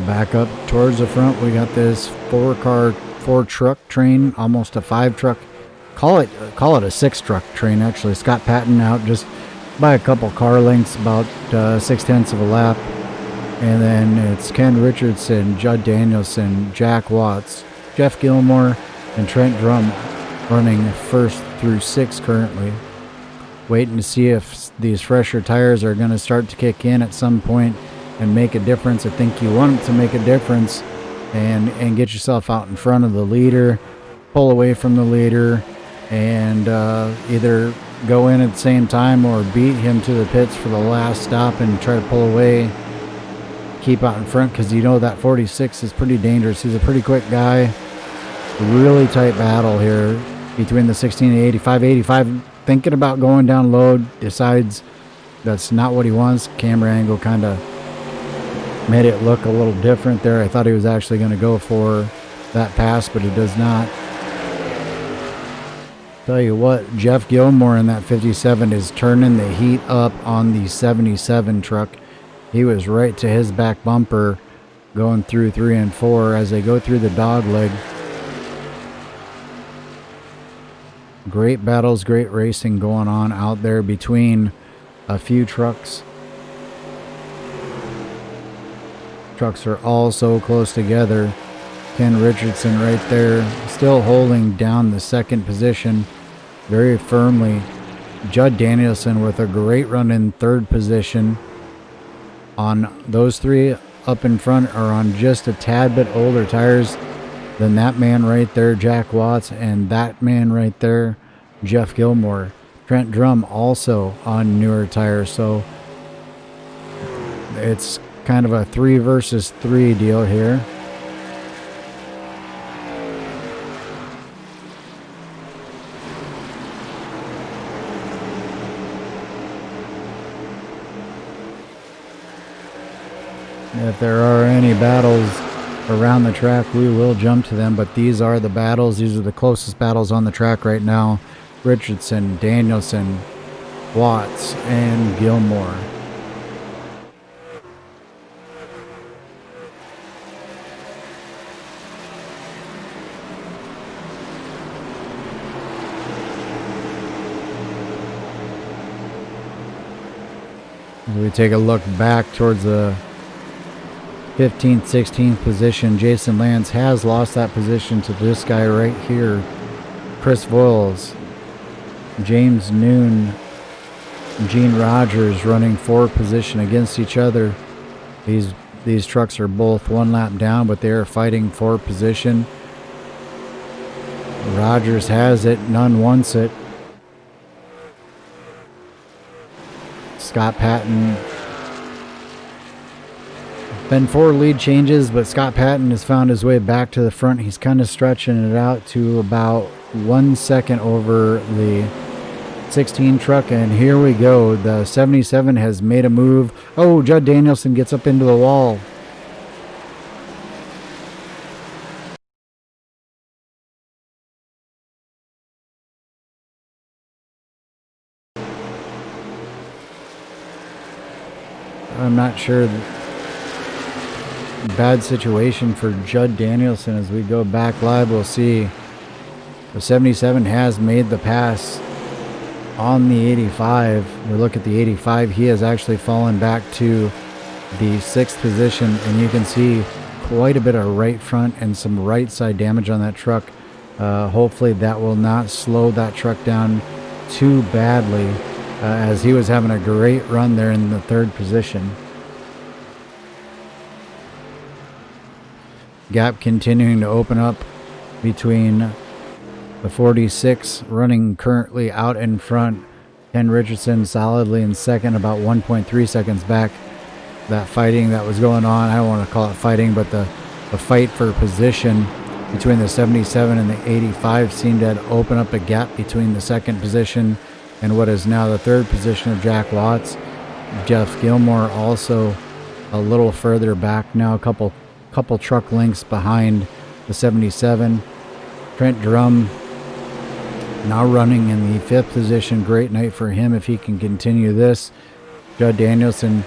Back up towards the front, we got this 4-truck train, almost a 5-truck. Call it a 6-truck train, actually. Scott Patton out just by a couple car lengths, about 6/10 of a lap. And then it's Ken Richardson, Judd Danielson, Jack Watts, Jeff Gilmore, and Trent Drum running 1st through 6th currently. Waiting to see if these fresher tires are going to start to kick in at some point and make a difference. I think you want them to make a difference and get yourself out in front of the leader, pull away from the leader, and either go in at the same time or beat him to the pits for the last stop and try to pull away. Keep out in front, because you know that 46 is pretty dangerous. He's a pretty quick guy. Really tight battle here between the 16 and 85. 85 thinking about going down low, decides that's not what he wants. Camera angle kind of made it look a little different there. I thought he was actually going to go for that pass, but he does not. Tell you what, Jeff Gilmore in that 57 is turning the heat up on the 77 truck. He was right to his back bumper going through 3 and 4 as they go through the dog leg. Great battles, great racing going on out there between a few trucks. Trucks are all so close together. Ken Richardson right there, still holding down the 2nd position very firmly. Judd Danielson with a great run in 3rd position. On those 3 up in front are on just a tad bit older tires than that man right there, Jack Watts, and that man right there, Jeff Gilmore. Trent Drum also on newer tires, so it's kind of a 3 versus 3 deal here. If there are any battles around the track, we will jump to them, but these are the battles. These are the closest battles on the track right now. Richardson, Danielson, Watts, and Gilmore. As we take a look back towards the 15th, 16th position, Jason Lance has lost that position to this guy right here, Chris Voiles. James Noon, Gene Rogers running 4 position against each other. These trucks are both 1 lap down, but they are fighting for position. Rogers has it, Nunn wants it. Scott Patton. Been 4 lead changes, but Scott Patton has found his way back to the front. He's kind of stretching it out to about 1 second over the 16 truck, and here we go. The 77 has made a move. Oh, Judd Danielson gets up into the wall. I'm not sure. Bad situation for Judd Danielson. As we go back live, we'll see the 77 has made the pass on the 85. We look at the 85. He has actually fallen back to the 6th position, and you can see quite a bit of right front and some right side damage on that truck. Hopefully that will not slow that truck down too badly, as he was having a great run there in the 3rd position. Gap continuing to open up between the 46 running currently out in front Ken Richardson solidly in second, about 1.3 seconds back. That fighting that was going on, I don't want to call it fighting, but the fight for position between the 77 and the 85 seemed to open up a gap between the second position and what is now the third position of Jack Watts. Jeff Gilmore also a little further back now, a couple truck lengths behind the 77. Trent Drum now running in the fifth position. Great night for him if he can continue this. Judd Danielson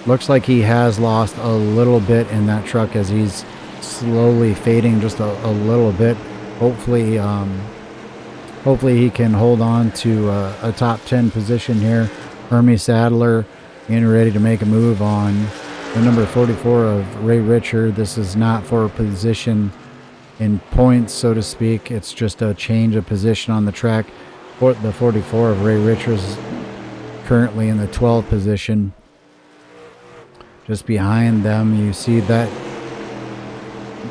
looks like he has lost a little bit in that truck as he's slowly fading just a little bit. Hopefully he can hold on to a top 10 position here. Hermie Sadler getting ready to make a move on the number 44 of Ray Richard. This is not for a position in points, so to speak. It's just a change of position on the track. The 44 of Ray Richard is currently in the 12th position. Just behind them, you see that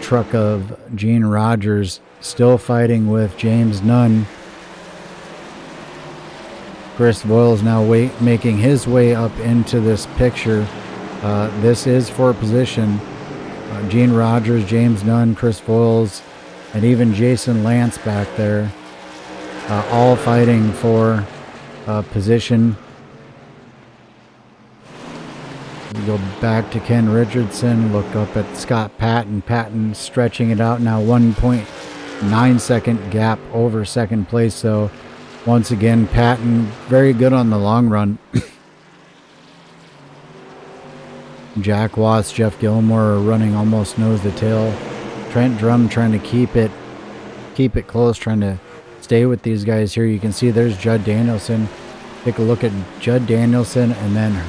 truck of Gene Rogers still fighting with James Nunn. Chris Voiles now making his way up into this picture. This is for position. Gene Rogers, James Nunn, Chris Voiles, and even Jason Lance back there, all fighting for position. We go back to Ken Richardson, look up at Scott Patton. Patton stretching it out now, 1.9 second gap over second place. So once again, Patton very good on the long run. Jack Watts, Jeff Gilmore are running almost nose to tail. Trent Drum trying to keep it close, trying to stay with these guys here. You can see there's Judd Danielson. Take a look at Judd Danielson, and then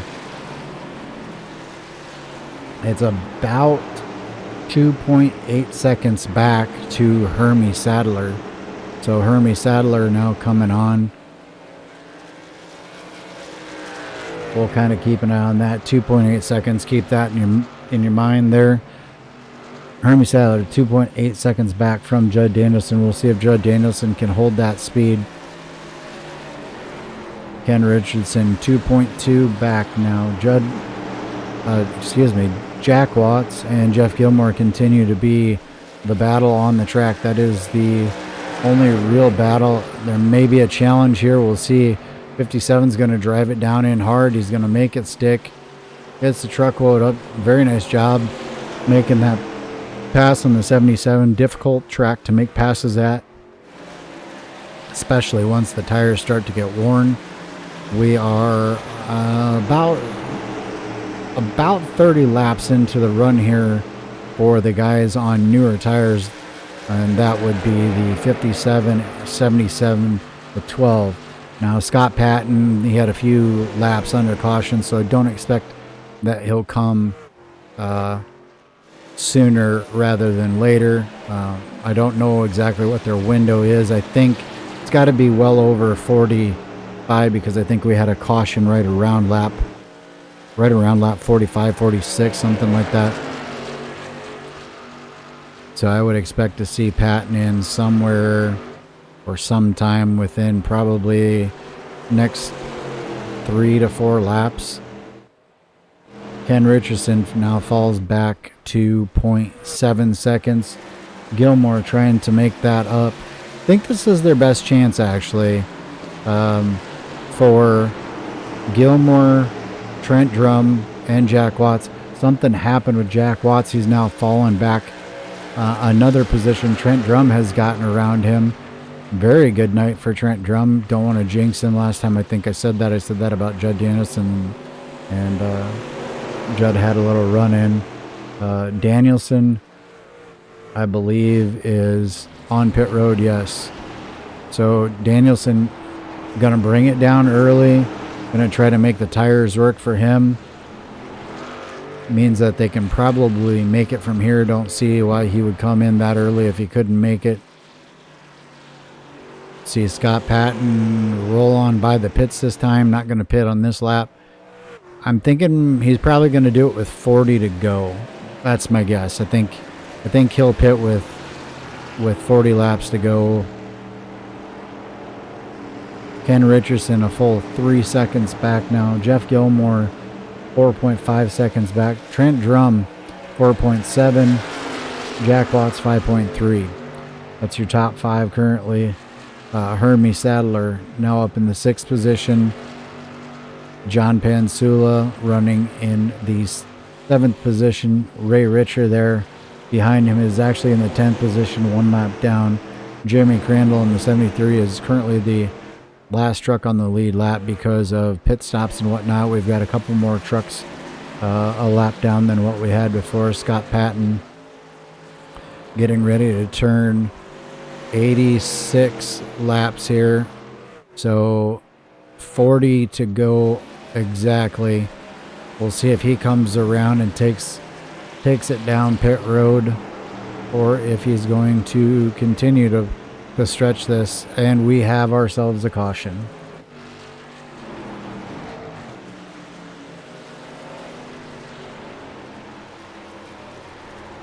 it's about 2.8 seconds back to Hermie Sadler. So Hermie Sadler now coming on. We'll kind of keep an eye on that. 2.8 seconds. Keep that in your mind there. Hermie Sadler 2.8 seconds back from Judd Danielson. We'll see if Judd Danielson can hold that speed. Ken Richardson 2.2 back now. Jack Watts and Jeff Gilmore continue to be the battle on the track. That is the only real battle. There may be a challenge here. We'll see. 57's going to drive it down in hard. He's going to make it stick. Gets the truck load up. Very nice job making that pass on the 77. Difficult track to make passes at, especially once the tires start to get worn. We are about 30 laps into the run here for the guys on newer tires, and that would be the 57, 77, the 12. Now Scott Patton, he had a few laps under caution, so I don't expect that he'll come sooner rather than later. I don't know exactly what their window is. I think it's got to be well over 45 because I think we had a caution right around lap 45, 46, something like that. So I would expect to see Patton in somewhere or sometime within probably next 3 to 4 laps. Ken Richardson now falls back 2.7 seconds. Gilmore trying to make that up. I think this is their best chance actually for Gilmore, Trent Drum, and Jack Watts. Something happened with Jack Watts. He's now fallen back another position. Trent Drum has gotten around him. Very good night for Trent Drum. Don't want to jinx him. Last time I think I said that about Judd Danielson, and Judd had a little run in. Danielson, I believe, is on pit road. Yes. So Danielson gonna bring it down early. Gonna try to make the tires work for him. Means that they can probably make it from here. Don't see why he would come in that early if he couldn't make it. See Scott Patton roll on by the pits this time. Not going to pit on this lap. I'm thinking he's probably going to do it with 40 to go. That's my guess. I think he'll pit with 40 laps to go. Ken Richardson a full 3 seconds back now. Jeff Gilmore 4.5 seconds back. Trent Drum 4.7. Jack Watts 5.3. That's your top 5 currently. Hermie Sadler now up in the 6th position. John Pansula running in the 7th position. Ray Richer there behind him is actually in the 10th position, 1 lap down. Jeremy Crandall in the 73 is currently the last truck on the lead lap because of pit stops and whatnot. We've got a couple more trucks a lap down than what we had before. Scott Patton getting ready to turn 86 laps here, so 40 to go exactly. We'll see if he comes around and takes it down pit road, or if he's going to continue to stretch this. And we have ourselves a caution.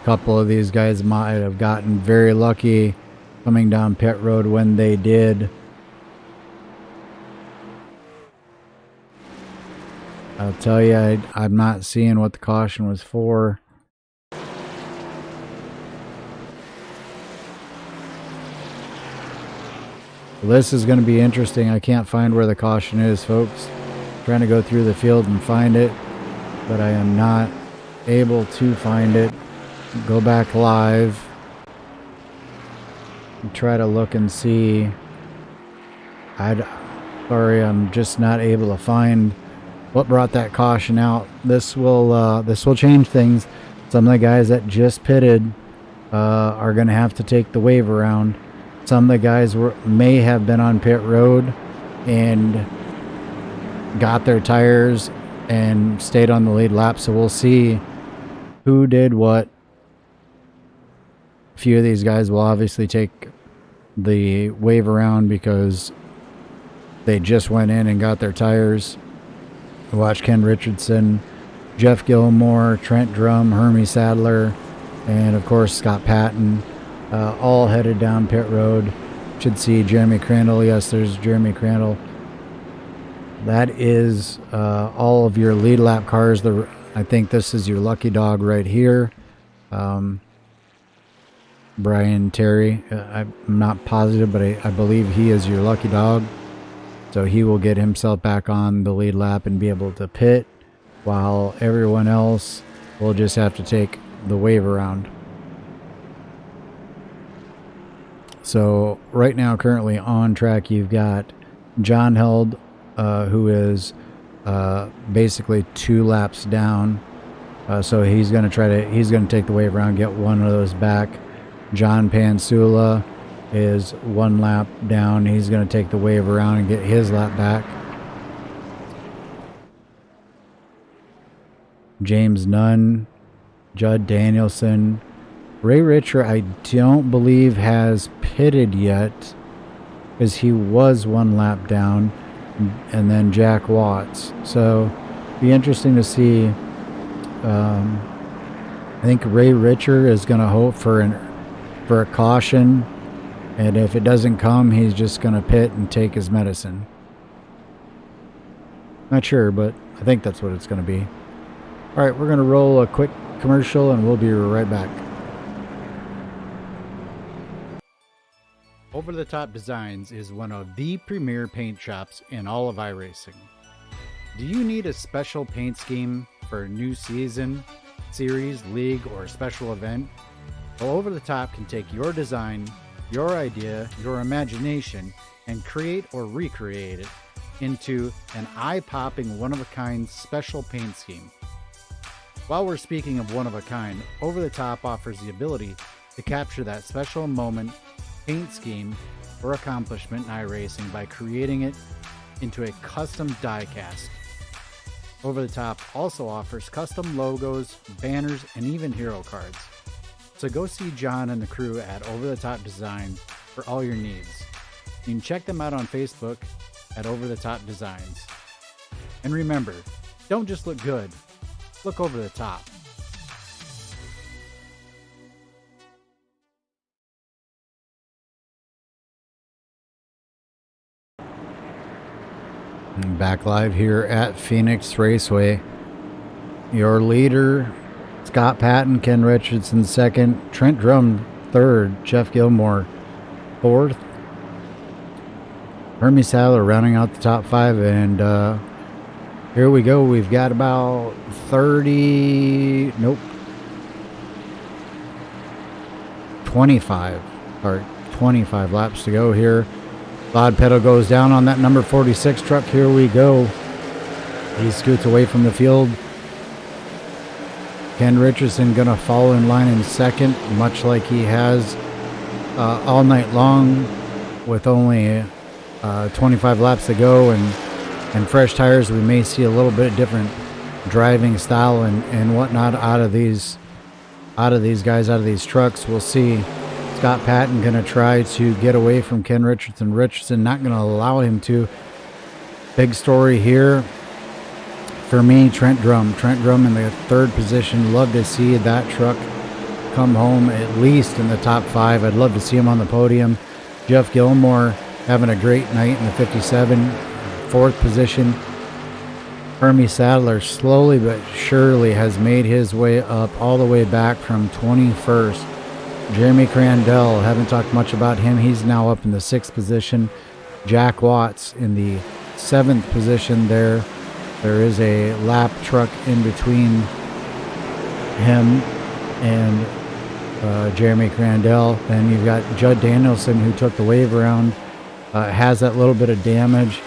A couple of these guys might have gotten very lucky coming down pit road when they did. I'll tell you, I'm not seeing what the caution was for. This is going to be interesting. I can't find where the caution is, folks. I'm trying to go through the field and find it, but I am not able to find it. Go back live and try to look and see. Sorry, I'm just not able to find what brought that caution out. This will change things. Some of the guys that just pitted are going to have to take the wave around. Some of the guys may have been on pit road and got their tires and stayed on the lead lap. So we'll see who did what. A few of these guys will obviously take the wave around because they just went in and got their tires. Watch Ken Richardson, Jeff Gilmore, Trent Drum, Hermie Sadler, and of course Scott Patton, all headed down pit road. Should see Jeremy Crandall. Yes, there's Jeremy Crandall. That is all of your lead lap cars. I think this is your lucky dog right here. Brian Terry. I'm not positive, but I believe he is your lucky dog. So he will get himself back on the lead lap and be able to pit, while everyone else will just have to take the wave around. So right now, currently on track, you've got John Held, who is basically 2 laps down. So he's going to take the wave around, get one of those back. John Pansula is 1 lap down. He's going to take the wave around and get his lap back. James Nunn, Judd Danielson, Ray Richer, I don't believe has pitted yet, because he was 1 lap down, and then Jack Watts. So be interesting to see. I think Ray Richer is going to hope for a caution, and if it doesn't come, he's just going to pit and take his medicine. Not sure, but I think that's what it's going to be. All right, we're going to roll a quick commercial, and we'll be right back. Over the Top Designs is one of the premier paint shops in all of iRacing. Do you need a special paint scheme for a new season, series, league, or special event? Well, Over the Top can take your design, your idea, your imagination, and create or recreate it into an eye-popping, one-of-a-kind special paint scheme. While we're speaking of one-of-a-kind, Over the Top offers the ability to capture that special moment, paint scheme, or accomplishment in iRacing by creating it into a custom die cast. Over the Top also offers custom logos, banners, and even hero cards. So go see John and the crew at Over the Top Design for all your needs. You can check them out on Facebook at Over the Top Designs. And remember, don't just look good, look over the top. Back live here at Phoenix Raceway. Your leader, Scott Patton, Ken Richardson second, Trent Drum third, Jeff Gilmore fourth, Hermie Sadler rounding out the top five. And here we go. We've got about 25 laps to go here. Loud pedal goes down on that number 46 truck. Here we go. He scoots away from the field. Ken Richardson gonna fall in line in second, much like he has all night long, with only 25 laps to go and fresh tires. We may see a little bit different driving style and whatnot out of these guys, out of these trucks. We'll see. Scott Patton going to try to get away from Ken Richardson. Richardson not going to allow him to. Big story here for me, Trent Drum. Trent Drum in the third position. Love to see that truck come home at least in the top five. I'd love to see him on the podium. Jeff Gilmore having a great night in the 57, fourth position. Hermie Sadler slowly but surely has made his way up all the way back from 21st. Jeremy Crandell, haven't talked much about him. He's now up in the sixth position. Jack Watts in the seventh position there. There is a lap truck in between him and Jeremy Crandell. Then you've got Judd Danielson, who took the wave around, has that little bit of damage,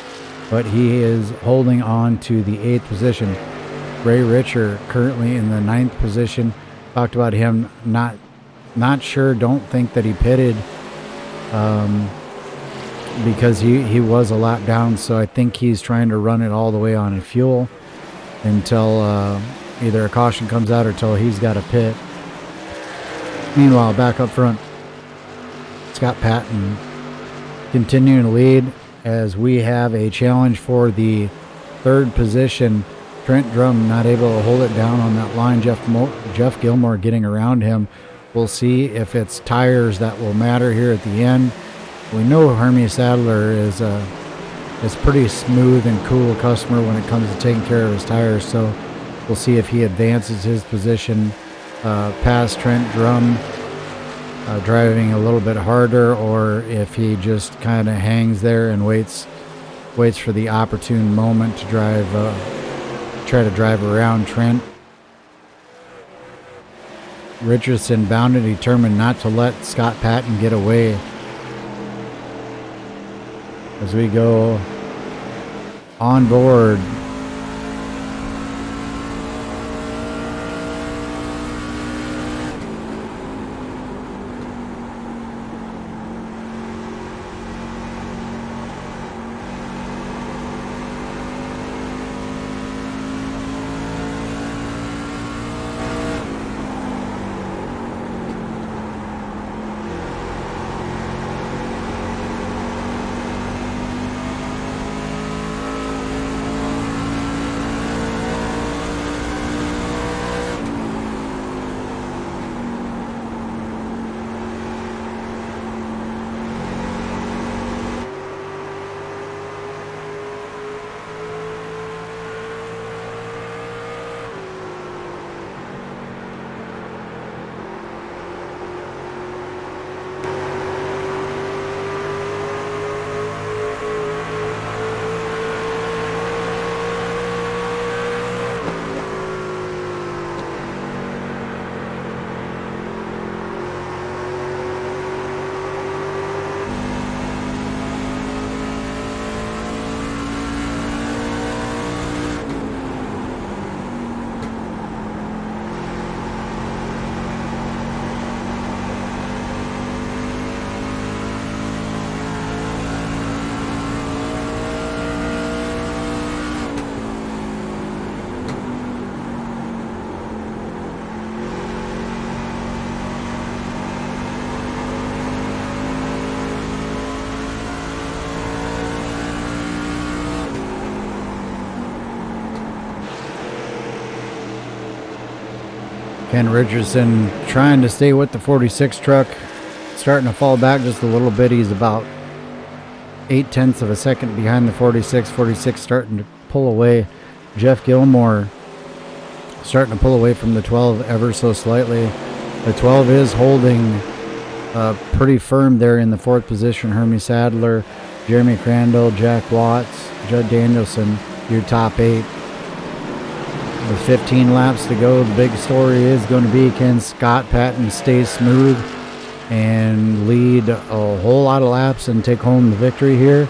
but he is holding on to the eighth position. Ray Richer currently in the ninth position. Talked about him, not sure, don't think that he pitted because he was a lap down, so I think he's trying to run it all the way on fuel until either a caution comes out or till he's got a pit. Meanwhile, back up front, Scott Patton continuing to lead as we have a challenge for the third position. Trent Drum not able to hold it down on that line. Jeff Gilmore getting around him. We'll see if it's tires that will matter here at the end. We know Hermie Sadler is pretty smooth and cool customer when it comes to taking care of his tires, so we'll see if he advances his position past Trent Drum, driving a little bit harder, or if he just kind of hangs there and waits for the opportune moment to try to drive around Trent. Richardson bound and determined not to let Scott Patton get away. As we go on board, Ken Richardson trying to stay with the 46 truck, starting to fall back just a little bit. He's about 8/10 of a second behind the 46. 46 starting to pull away. Jeff Gilmore starting to pull away from the 12 ever so slightly. The 12 is holding pretty firm there in the 4th position. Hermie Sadler, Jeremy Crandall, Jack Watts, Judd Danielson, your top 8. With 15 laps to go, the big story is going to be, can Scott Patton stay smooth and lead a whole lot of laps and take home the victory here?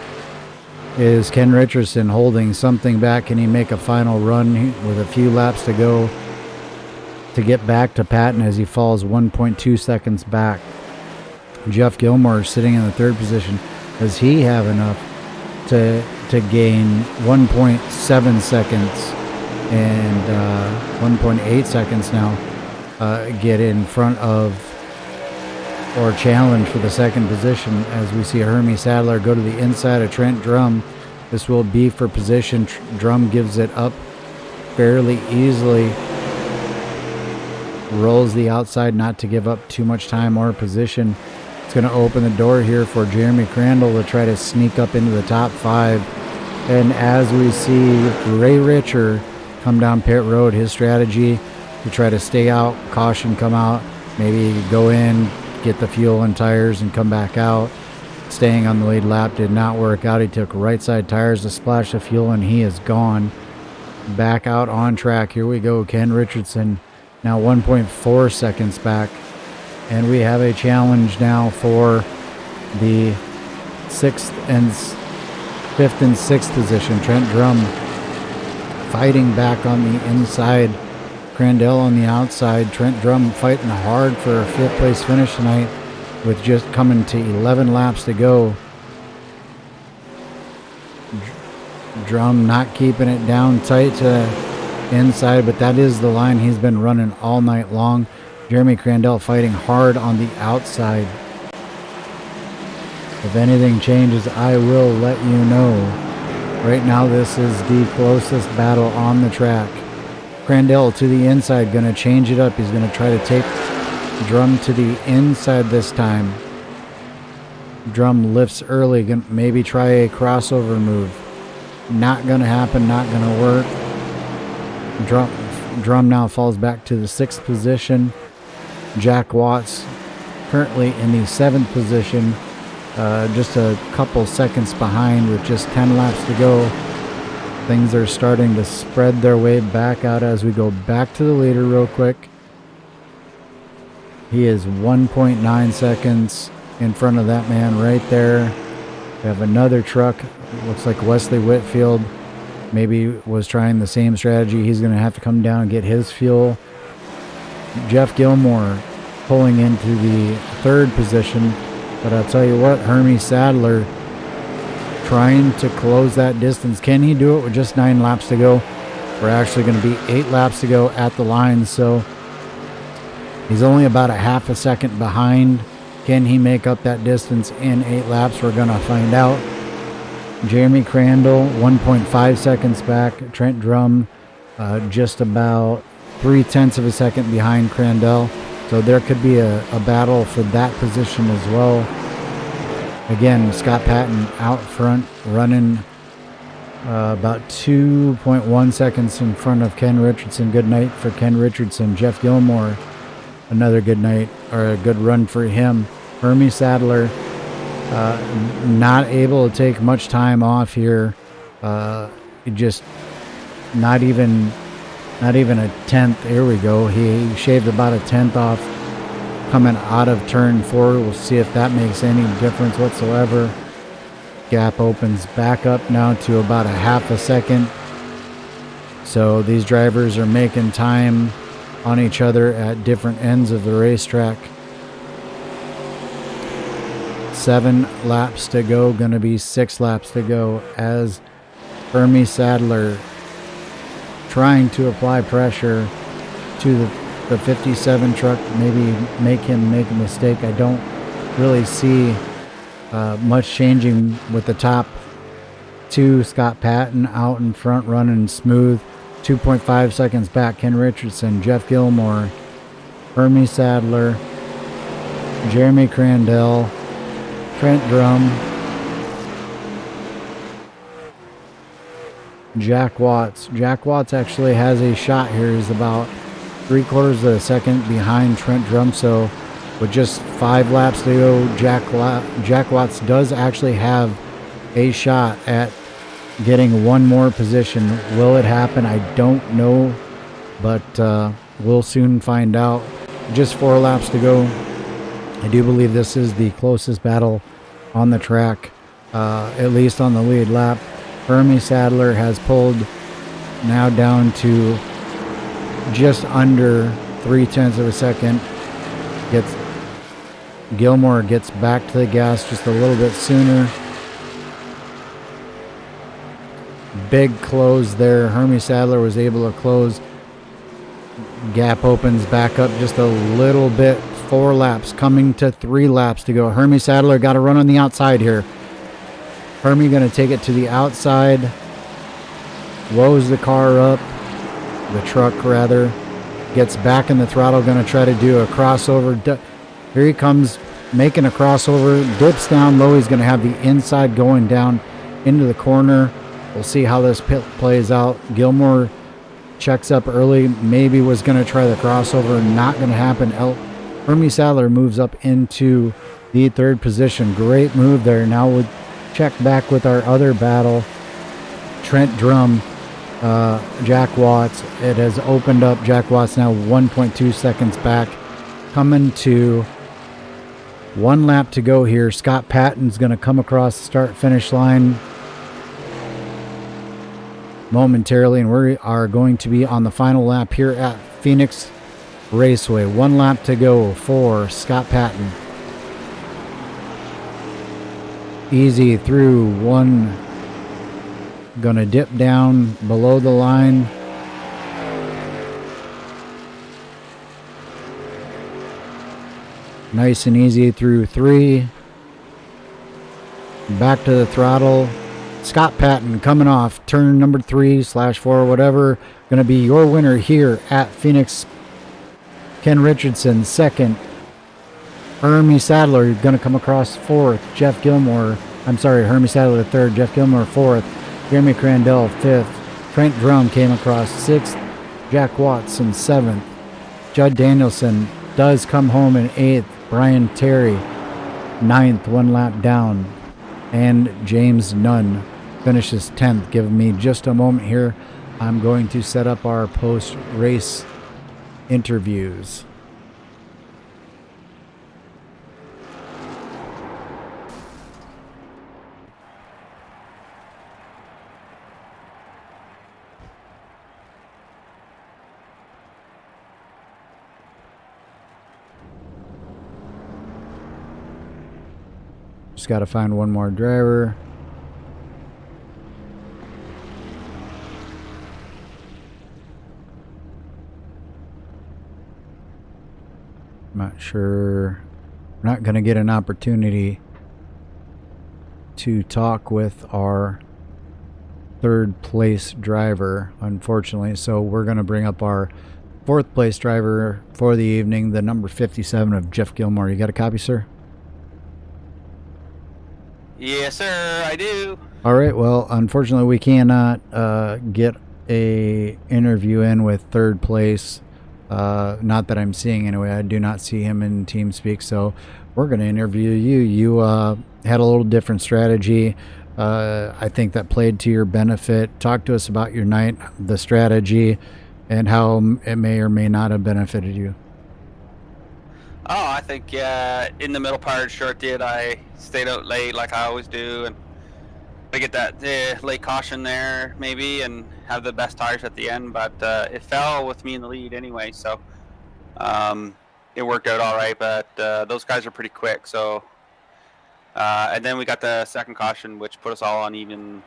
Is Ken Richardson holding something back? Can he make a final run with a few laps to go to get back to Patton as he falls 1.2 seconds back? Jeff Gilmore sitting in the 3rd position. Does he have enough to gain 1.7 seconds and 1.8 seconds now, get in front of or challenge for the 2nd position, as we see Hermie Sadler go to the inside of Trent Drum. This will be for position. Drum gives it up fairly easily, rolls the outside not to give up too much time or position. It's going to open the door here for Jeremy Crandall to try to sneak up into the top 5. And as we see Ray Richer come down pit road, his strategy to try to stay out, caution come out, maybe go in, get the fuel and tires and come back out. Staying on the lead lap did not work out. He took right side tires to splash the fuel and he is gone. Back out on track. Here we go. Ken Richardson now 1.4 seconds back. And we have a challenge now for the 5th and 6th position. Trent Drum fighting back on the inside. Crandall on the outside. Trent Drum fighting hard for a 5th place finish tonight with just coming to 11 laps to go. Drum not keeping it down tight to inside, but that is the line he's been running all night long. Jeremy Crandall fighting hard on the outside. If anything changes, I will let you know. Right now, this is the closest battle on the track. Crandall to the inside, going to change it up. He's going to try to take Drum to the inside this time. Drum lifts early, gonna maybe try a crossover move. Not going to happen, not going to work. Drum now falls back to the 6th position. Jack Watts currently in the 7th position, just a couple seconds behind with just 10 laps to go. Things are starting to spread their way back out as we go back to the leader real quick. He is 1.9 seconds in front of that man right there. We have another truck. Looks like Wesley Whitfield maybe was trying the same strategy. He's going to have to come down and get his fuel. Jeff Gilmore pulling into the 3rd position. But I'll tell you what, Hermie Sadler trying to close that distance. Can he do it with just 9 laps to go? We're actually going to be 8 laps to go at the line, so he's only about a half a second behind. Can he make up that distance in 8 laps? We're going to find out. Jeremy Crandall, 1.5 seconds back. Trent Drum, just about 0.3 of a second behind Crandall. So there could be a battle for that position as well. Again, Scott Patton out front, running about 2.1 seconds in front of Ken Richardson. Good night for Ken Richardson. Jeff Gilmore, another good night, or a good run for him. Hermie Sadler, not able to take much time off here. Just not even a tenth. Here we go. He shaved about a tenth off coming out of turn 4. We'll see if that makes any difference whatsoever. Gap opens back up now to about a half a second. So these drivers are making time on each other at different ends of the racetrack. 7 laps to go, gonna be 6 laps to go as Hermie Sadler trying to apply pressure to the 57 truck, maybe make him make a mistake. I don't really see much changing with the top 2. Scott Patton out in front running smooth. 2.5 seconds back, Ken Richardson, Jeff Gilmore, Hermie Sadler, Jeremy Crandall, Trent Drum, Jack Watts. Jack Watts actually has a shot here. He's about 3/4 of a second behind Trent Drum. So with just 5 laps to go, Jack Watts does actually have a shot at getting one more position. Will it happen? I don't know, but we'll soon find out. Just 4 laps to go. I do believe this is the closest battle on the track, at least on the lead lap. Hermie Sadler has pulled now down to just under 0.3 of a second. Gilmore gets back to the gas just a little bit sooner. Big close there. Hermie Sadler was able to close. Gap opens back up just a little bit. 4 laps, coming to 3 laps to go. Hermie Sadler got to run on the outside here. Hermie going to take it to the outside. Woes the car up. The truck, rather. Gets back in the throttle, going to try to do a crossover. Here he comes, making a crossover. Dips down low. He's going to have the inside going down into the corner. We'll see how this pit plays out. Gilmore checks up early. Maybe was going to try the crossover. Not going to happen. Hermie Sadler moves up into the 3rd position. Great move there. Now we'll check back with our other battle. Trent Drum, Jack Watts. It has opened up. Jack Watts now 1.2 seconds back. Coming to 1 lap to go here. Scott Patton's going to come across the start-finish line momentarily, and we are going to be on the final lap here at Phoenix Raceway. 1 lap to go for Scott Patton. Easy through 1. Gonna dip down below the line. Nice and easy through 3. Back to the throttle. Scott Patton coming off turn number 3/4, whatever. Gonna be your winner here at Phoenix. Ken Richardson 2nd. Hermie Sadler going to come across 4th. Hermie Sadler 3rd. Jeff Gilmore 4th. Jeremy Crandell 5th. Trent Drum came across 6th. Jack Watson 7th. Judd Danielson does come home in 8th. Brian Terry 9th, 1 lap down. And James Nunn finishes 10th. Give me just a moment here. I'm going to set up our post-race interviews. Just got to find one more driver. Not sure. We're not going to get an opportunity to talk with our 3rd place driver, unfortunately. So we're going to bring up our 4th place driver for the evening, the number 57 of Jeff Gilmore. You got a copy, sir? Yes, sir, I do. All right. Well, unfortunately, we cannot get a interview in with 3rd place. Not that I'm seeing anyway. I do not see him in TeamSpeak, so we're going to interview you. You had a little different strategy. I think that played to your benefit. Talk to us about your night, the strategy, and how it may or may not have benefited you. Oh, I think in the middle part, sure did. I stayed out late like I always do, and I get that late caution there maybe, and have the best tires at the end. But it fell with me in the lead anyway, so it worked out all right. But those guys are pretty quick, so and then we got the second caution, which put us all on even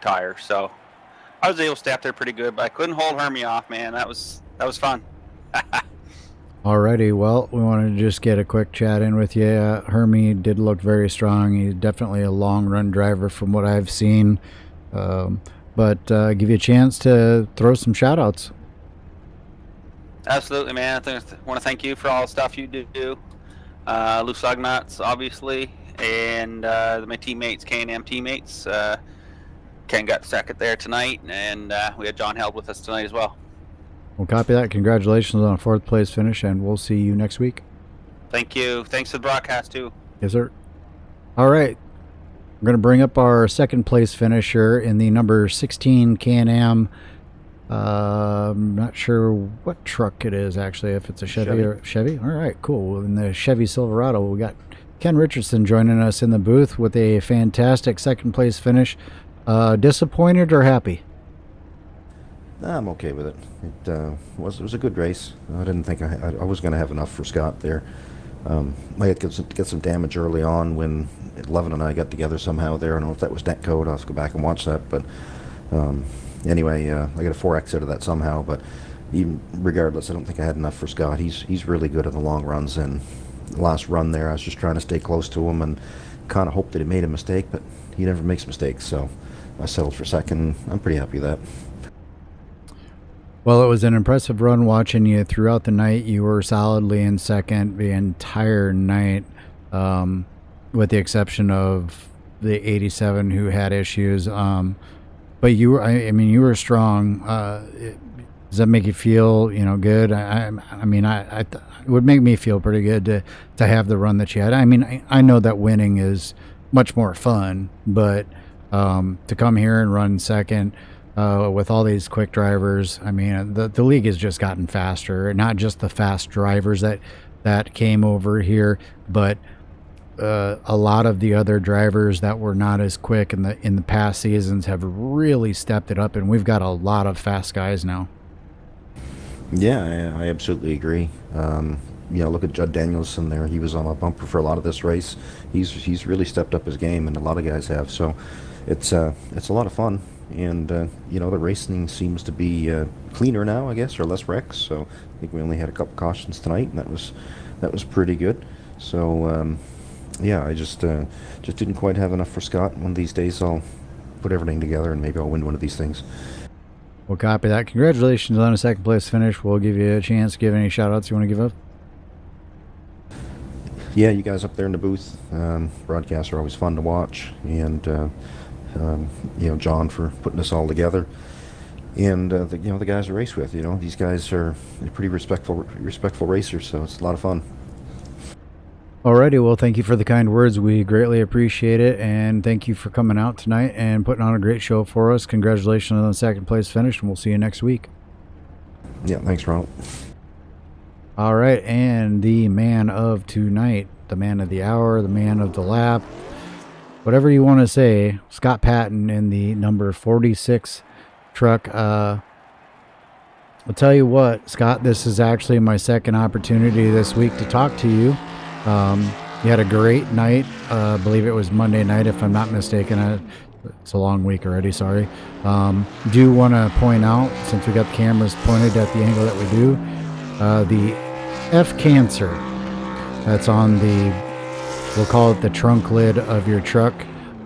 tires. So I was able to stay up there pretty good, but I couldn't hold Hermie off, man. That was fun. Alrighty, well, we wanted to just get a quick chat in with you. Hermie did look very strong. He's definitely a long run driver from what I've seen. But give you a chance to throw some shout outs. Absolutely, man. I want to thank you for all the stuff you do. Loose Lugnuts, obviously, and my teammates, K&M teammates. Ken got second there tonight, and we had John Held with us tonight as well. We'll copy that. Congratulations on a 4th place finish, and we'll see you next week. Thank you. Thanks for the broadcast too. Yes, sir. All right. We're going to bring up our 2nd place finisher in the number 16 Can-Am. I'm not sure what truck it is, actually, if it's a Chevy or Chevy. All right, cool. In the Chevy Silverado, we got Ken Richardson joining us in the booth with a fantastic 2nd place finish. Disappointed or happy? I'm okay with it. It was a good race. I didn't think I was going to have enough for Scott there. I had to get some damage early on when 11 and I got together somehow there. I don't know if that was net code. I'll have to go back and watch that. But anyway, I got a 4X out of that somehow. But even regardless, I don't think I had enough for Scott. He's really good in the long runs. And the last run there, I was just trying to stay close to him and kind of hoped that he made a mistake. But he never makes mistakes. So I settled for second. I'm pretty happy with that. Well, it was an impressive run watching you throughout the night. You were solidly in second the entire night, with the exception of the 87 who had issues. But you were, I mean, you were strong. Does that make you feel, good? It would make me feel pretty good to have the run that you had. I mean, I know that winning is much more fun, but to come here and run second, with all these quick drivers, I mean, the league has just gotten faster. Not just the fast drivers that came over here, but a lot of the other drivers that were not as quick in the past seasons have really stepped it up, and we've got a lot of fast guys now. Yeah, I absolutely agree. Look at Judd Danielson there. He was on a bumper for a lot of this race. He's really stepped up his game, and a lot of guys have. So it's a lot of fun. And the racing seems to be cleaner now, I guess, or less wrecks. So I think we only had a couple cautions tonight, and that was pretty good. So I just didn't quite have enough for Scott. One of these days I'll put everything together, and maybe I'll win one of these things. We'll copy that. Congratulations on a 2nd place finish. We'll give you a chance to give any shout outs you want to give up. Yeah, you guys up there in the booth, broadcasts are always fun to watch, and John for putting us all together, and the guys I race with. These guys are pretty respectful racers, so it's a lot of fun. Alrighty, well, thank you for the kind words. We greatly appreciate it, and thank you for coming out tonight and putting on a great show for us. Congratulations on the 2nd place finish, and we'll see you next week. Yeah, thanks, Ronald. All right, and the man of tonight, the man of the hour, the man of the lap, whatever you want to say, Scott Patton in the number 46 truck. I'll tell you what, Scott, this is actually my 2nd opportunity this week to talk to you. You had a great night. I believe it was Monday night, if I'm not mistaken. It's a long week already, sorry. Do want to point out, since we got the cameras pointed at the angle that we do, the F Cancer that's on we'll call it the trunk lid of your truck.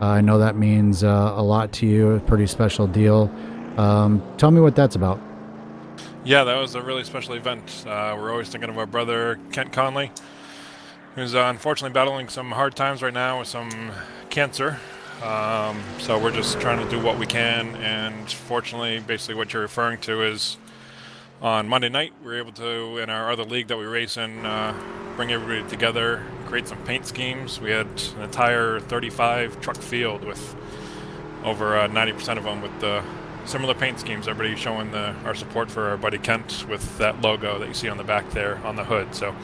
I know that means a lot to you, a pretty special deal. Tell me what that's about. Yeah, that was a really special event. We're always thinking of our brother, Kent Conley, who's unfortunately battling some hard times right now with some cancer. So we're just trying to do what we can, and fortunately, basically what you're referring to is on Monday night, we were able to, in our other league that we race in, bring everybody together, create some paint schemes. We had an entire 35 truck field with over 90% of them with the similar paint schemes. Everybody showing our support for our buddy Kent with that logo that you see on the back there on the hood. So,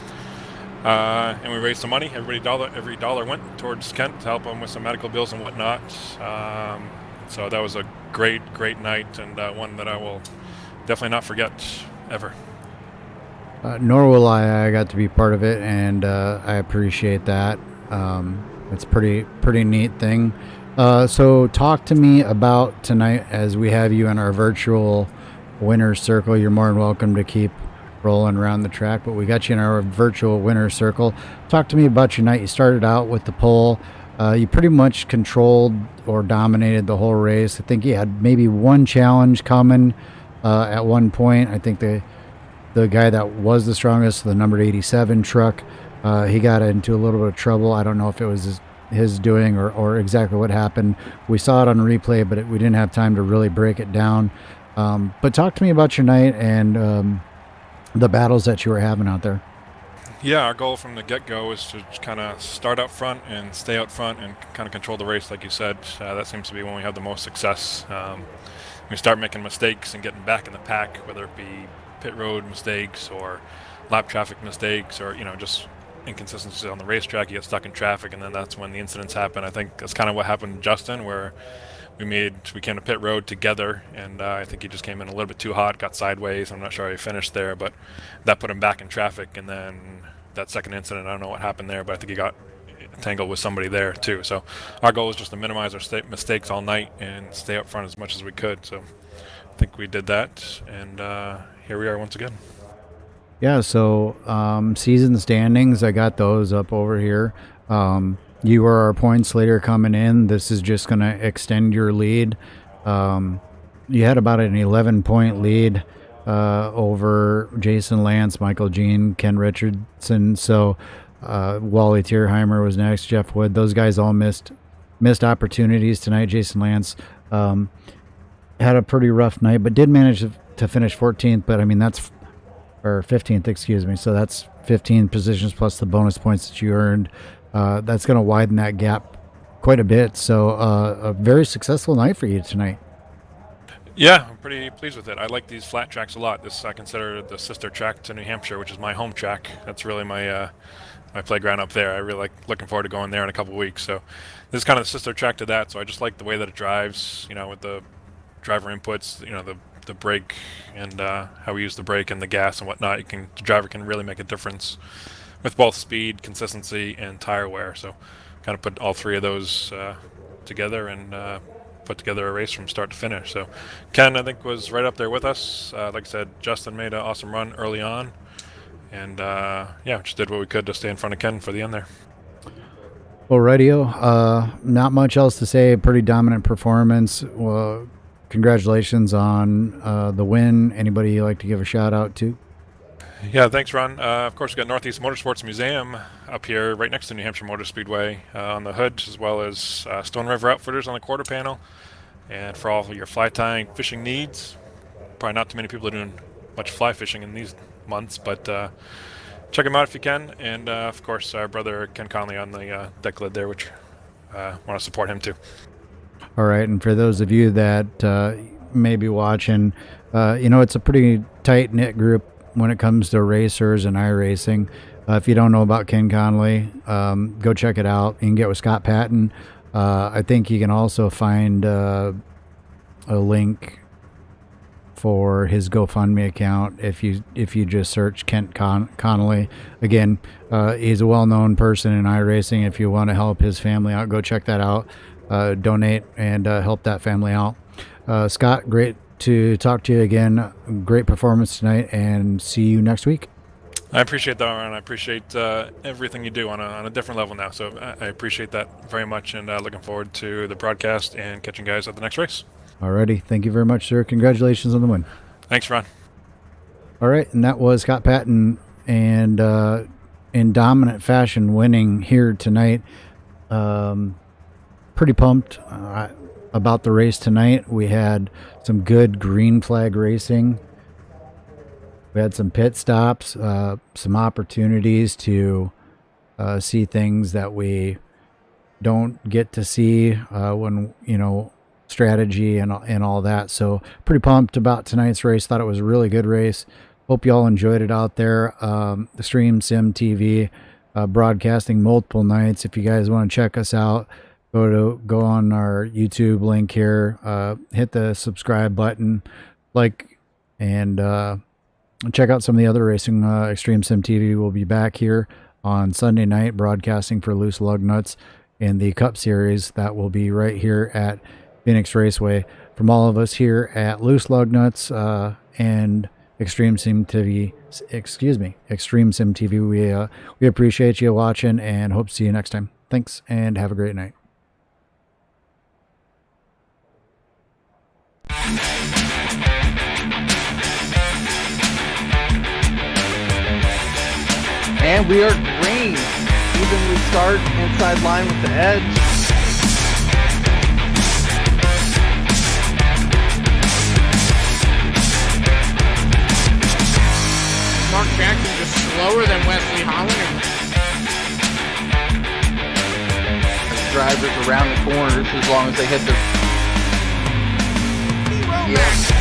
and we raised some money. Every dollar went towards Kent to help him with some medical bills and whatnot. So that was a great night, and one that I will definitely not forget ever. Nor will I. I got to be part of it, and I appreciate that. It's pretty neat thing. So talk to me about tonight as we have you in our virtual winner's circle. You're more than welcome to keep rolling around the track, but we got you in our virtual winner's circle. Talk to me about your night. You started out with the pole. You pretty much controlled or dominated the whole race. I think you had maybe one challenge coming at one point. I think the guy that was the strongest, the number 87 truck, he got into a little bit of trouble. I don't know if it was his doing or exactly what happened. We saw it on replay, but we didn't have time to really break it down. But talk to me about your night and the battles that you were having out there. Yeah, our goal from the get-go is to kind of start up front and stay out front and kind of control the race, like you said. That seems to be when we have the most success. We start making mistakes and getting back in the pack, whether it be pit road mistakes or lap traffic mistakes or, just inconsistencies on the racetrack. You get stuck in traffic, and then that's when the incidents happen. I think that's kind of what happened to Justin, where we came to pit road together, and I think he just came in a little bit too hot, got sideways. I'm not sure how he finished there, but that put him back in traffic. And then that second incident, I don't know what happened there, but I think he got tangled with somebody there too. So our goal was just to minimize our mistakes all night and stay up front as much as we could. So I think we did that, and here we are once again. Yeah, so season standings, I got those up over here. You were our points leader coming in. This is just going to extend your lead. You had about an 11-point lead over Jason Lance, Michael Jean, Ken Richardson. So Wally Tierheimer was next, Jeff Wood. Those guys all missed opportunities tonight. Jason Lance had a pretty rough night, but did manage to finish 14th. But I mean, or 15th, excuse me. So that's 15 positions plus the bonus points that you earned. That's going to widen that gap quite a bit. So a very successful night for you tonight. Yeah, I'm pretty pleased with it. I like these flat tracks a lot. This I consider the sister track to New Hampshire, which is my home track. That's really my my playground up there. I really looking forward to going there in a couple of weeks. So this is kind of the sister track to that. So I just like the way that it drives, with the driver inputs, the brake and how we use the brake and the gas and whatnot. The driver can really make a difference with both speed, consistency, and tire wear. So kind of put all three of those together and put together a race from start to finish. So Ken, I think, was right up there with us. Like I said, Justin made an awesome run early on. And just did what we could to stay in front of Ken for the end there. Well, radio, not much else to say. Pretty dominant performance. Well, congratulations on the win. Anybody you'd like to give a shout out to? Yeah, thanks, Ron. Of course, we've got Northeast Motorsports Museum up here right next to New Hampshire Motor Speedway on the hood, as well as Stone River Outfitters on the quarter panel. And for all of your fly tying fishing needs, probably not too many people are doing much fly fishing in these months, but check them out if you can. And, of course, our brother Ken Conley on the deck lid there, which want to support him too. All right, and for those of you that may be watching, it's a pretty tight-knit group when it comes to racers and iRacing. If you don't know about Ken Conley, go check it out. You can get with Scott Patton. I think you can also find a link for his GoFundMe account if you just search Kent Connolly. Again, he's a well-known person in iRacing. If you want to help his family out, go check that out. Donate and help that family out. Scott, great to talk to you again. Great performance tonight, and see you next week. I appreciate that, Aaron. I appreciate everything you do on a different level now. So I appreciate that very much, and looking forward to the broadcast and catching guys at the next race. Alrighty. Thank you very much, sir. Congratulations on the win. Thanks, Ron. All right, and that was Scott Patton, and in dominant fashion winning here tonight. Pretty pumped about the race tonight. We had some good green flag racing. We had some pit stops, some opportunities to see things that we don't get to see when, strategy and all that. So pretty pumped about tonight's race. Thought it was a really good race. Hope you all enjoyed it out there. Extreme Sim TV broadcasting multiple nights. If you guys want to check us out, go on our YouTube link here, hit the subscribe button, and check out some of the other racing. Extreme Sim TV will be back here on Sunday night broadcasting for Loose Lug Nuts in the Cup Series. That will be right here at Phoenix Raceway. From all of us here at Loose Lug Nuts and Extreme Sim TV, Extreme Sim TV, we appreciate you watching and hope to see you next time. Thanks, and have a great night. And we are green. evenly start inside line with the edge. Mark Jackson just slower than Wesley Holland. Drivers around the corners as long as they hit the... Yeah.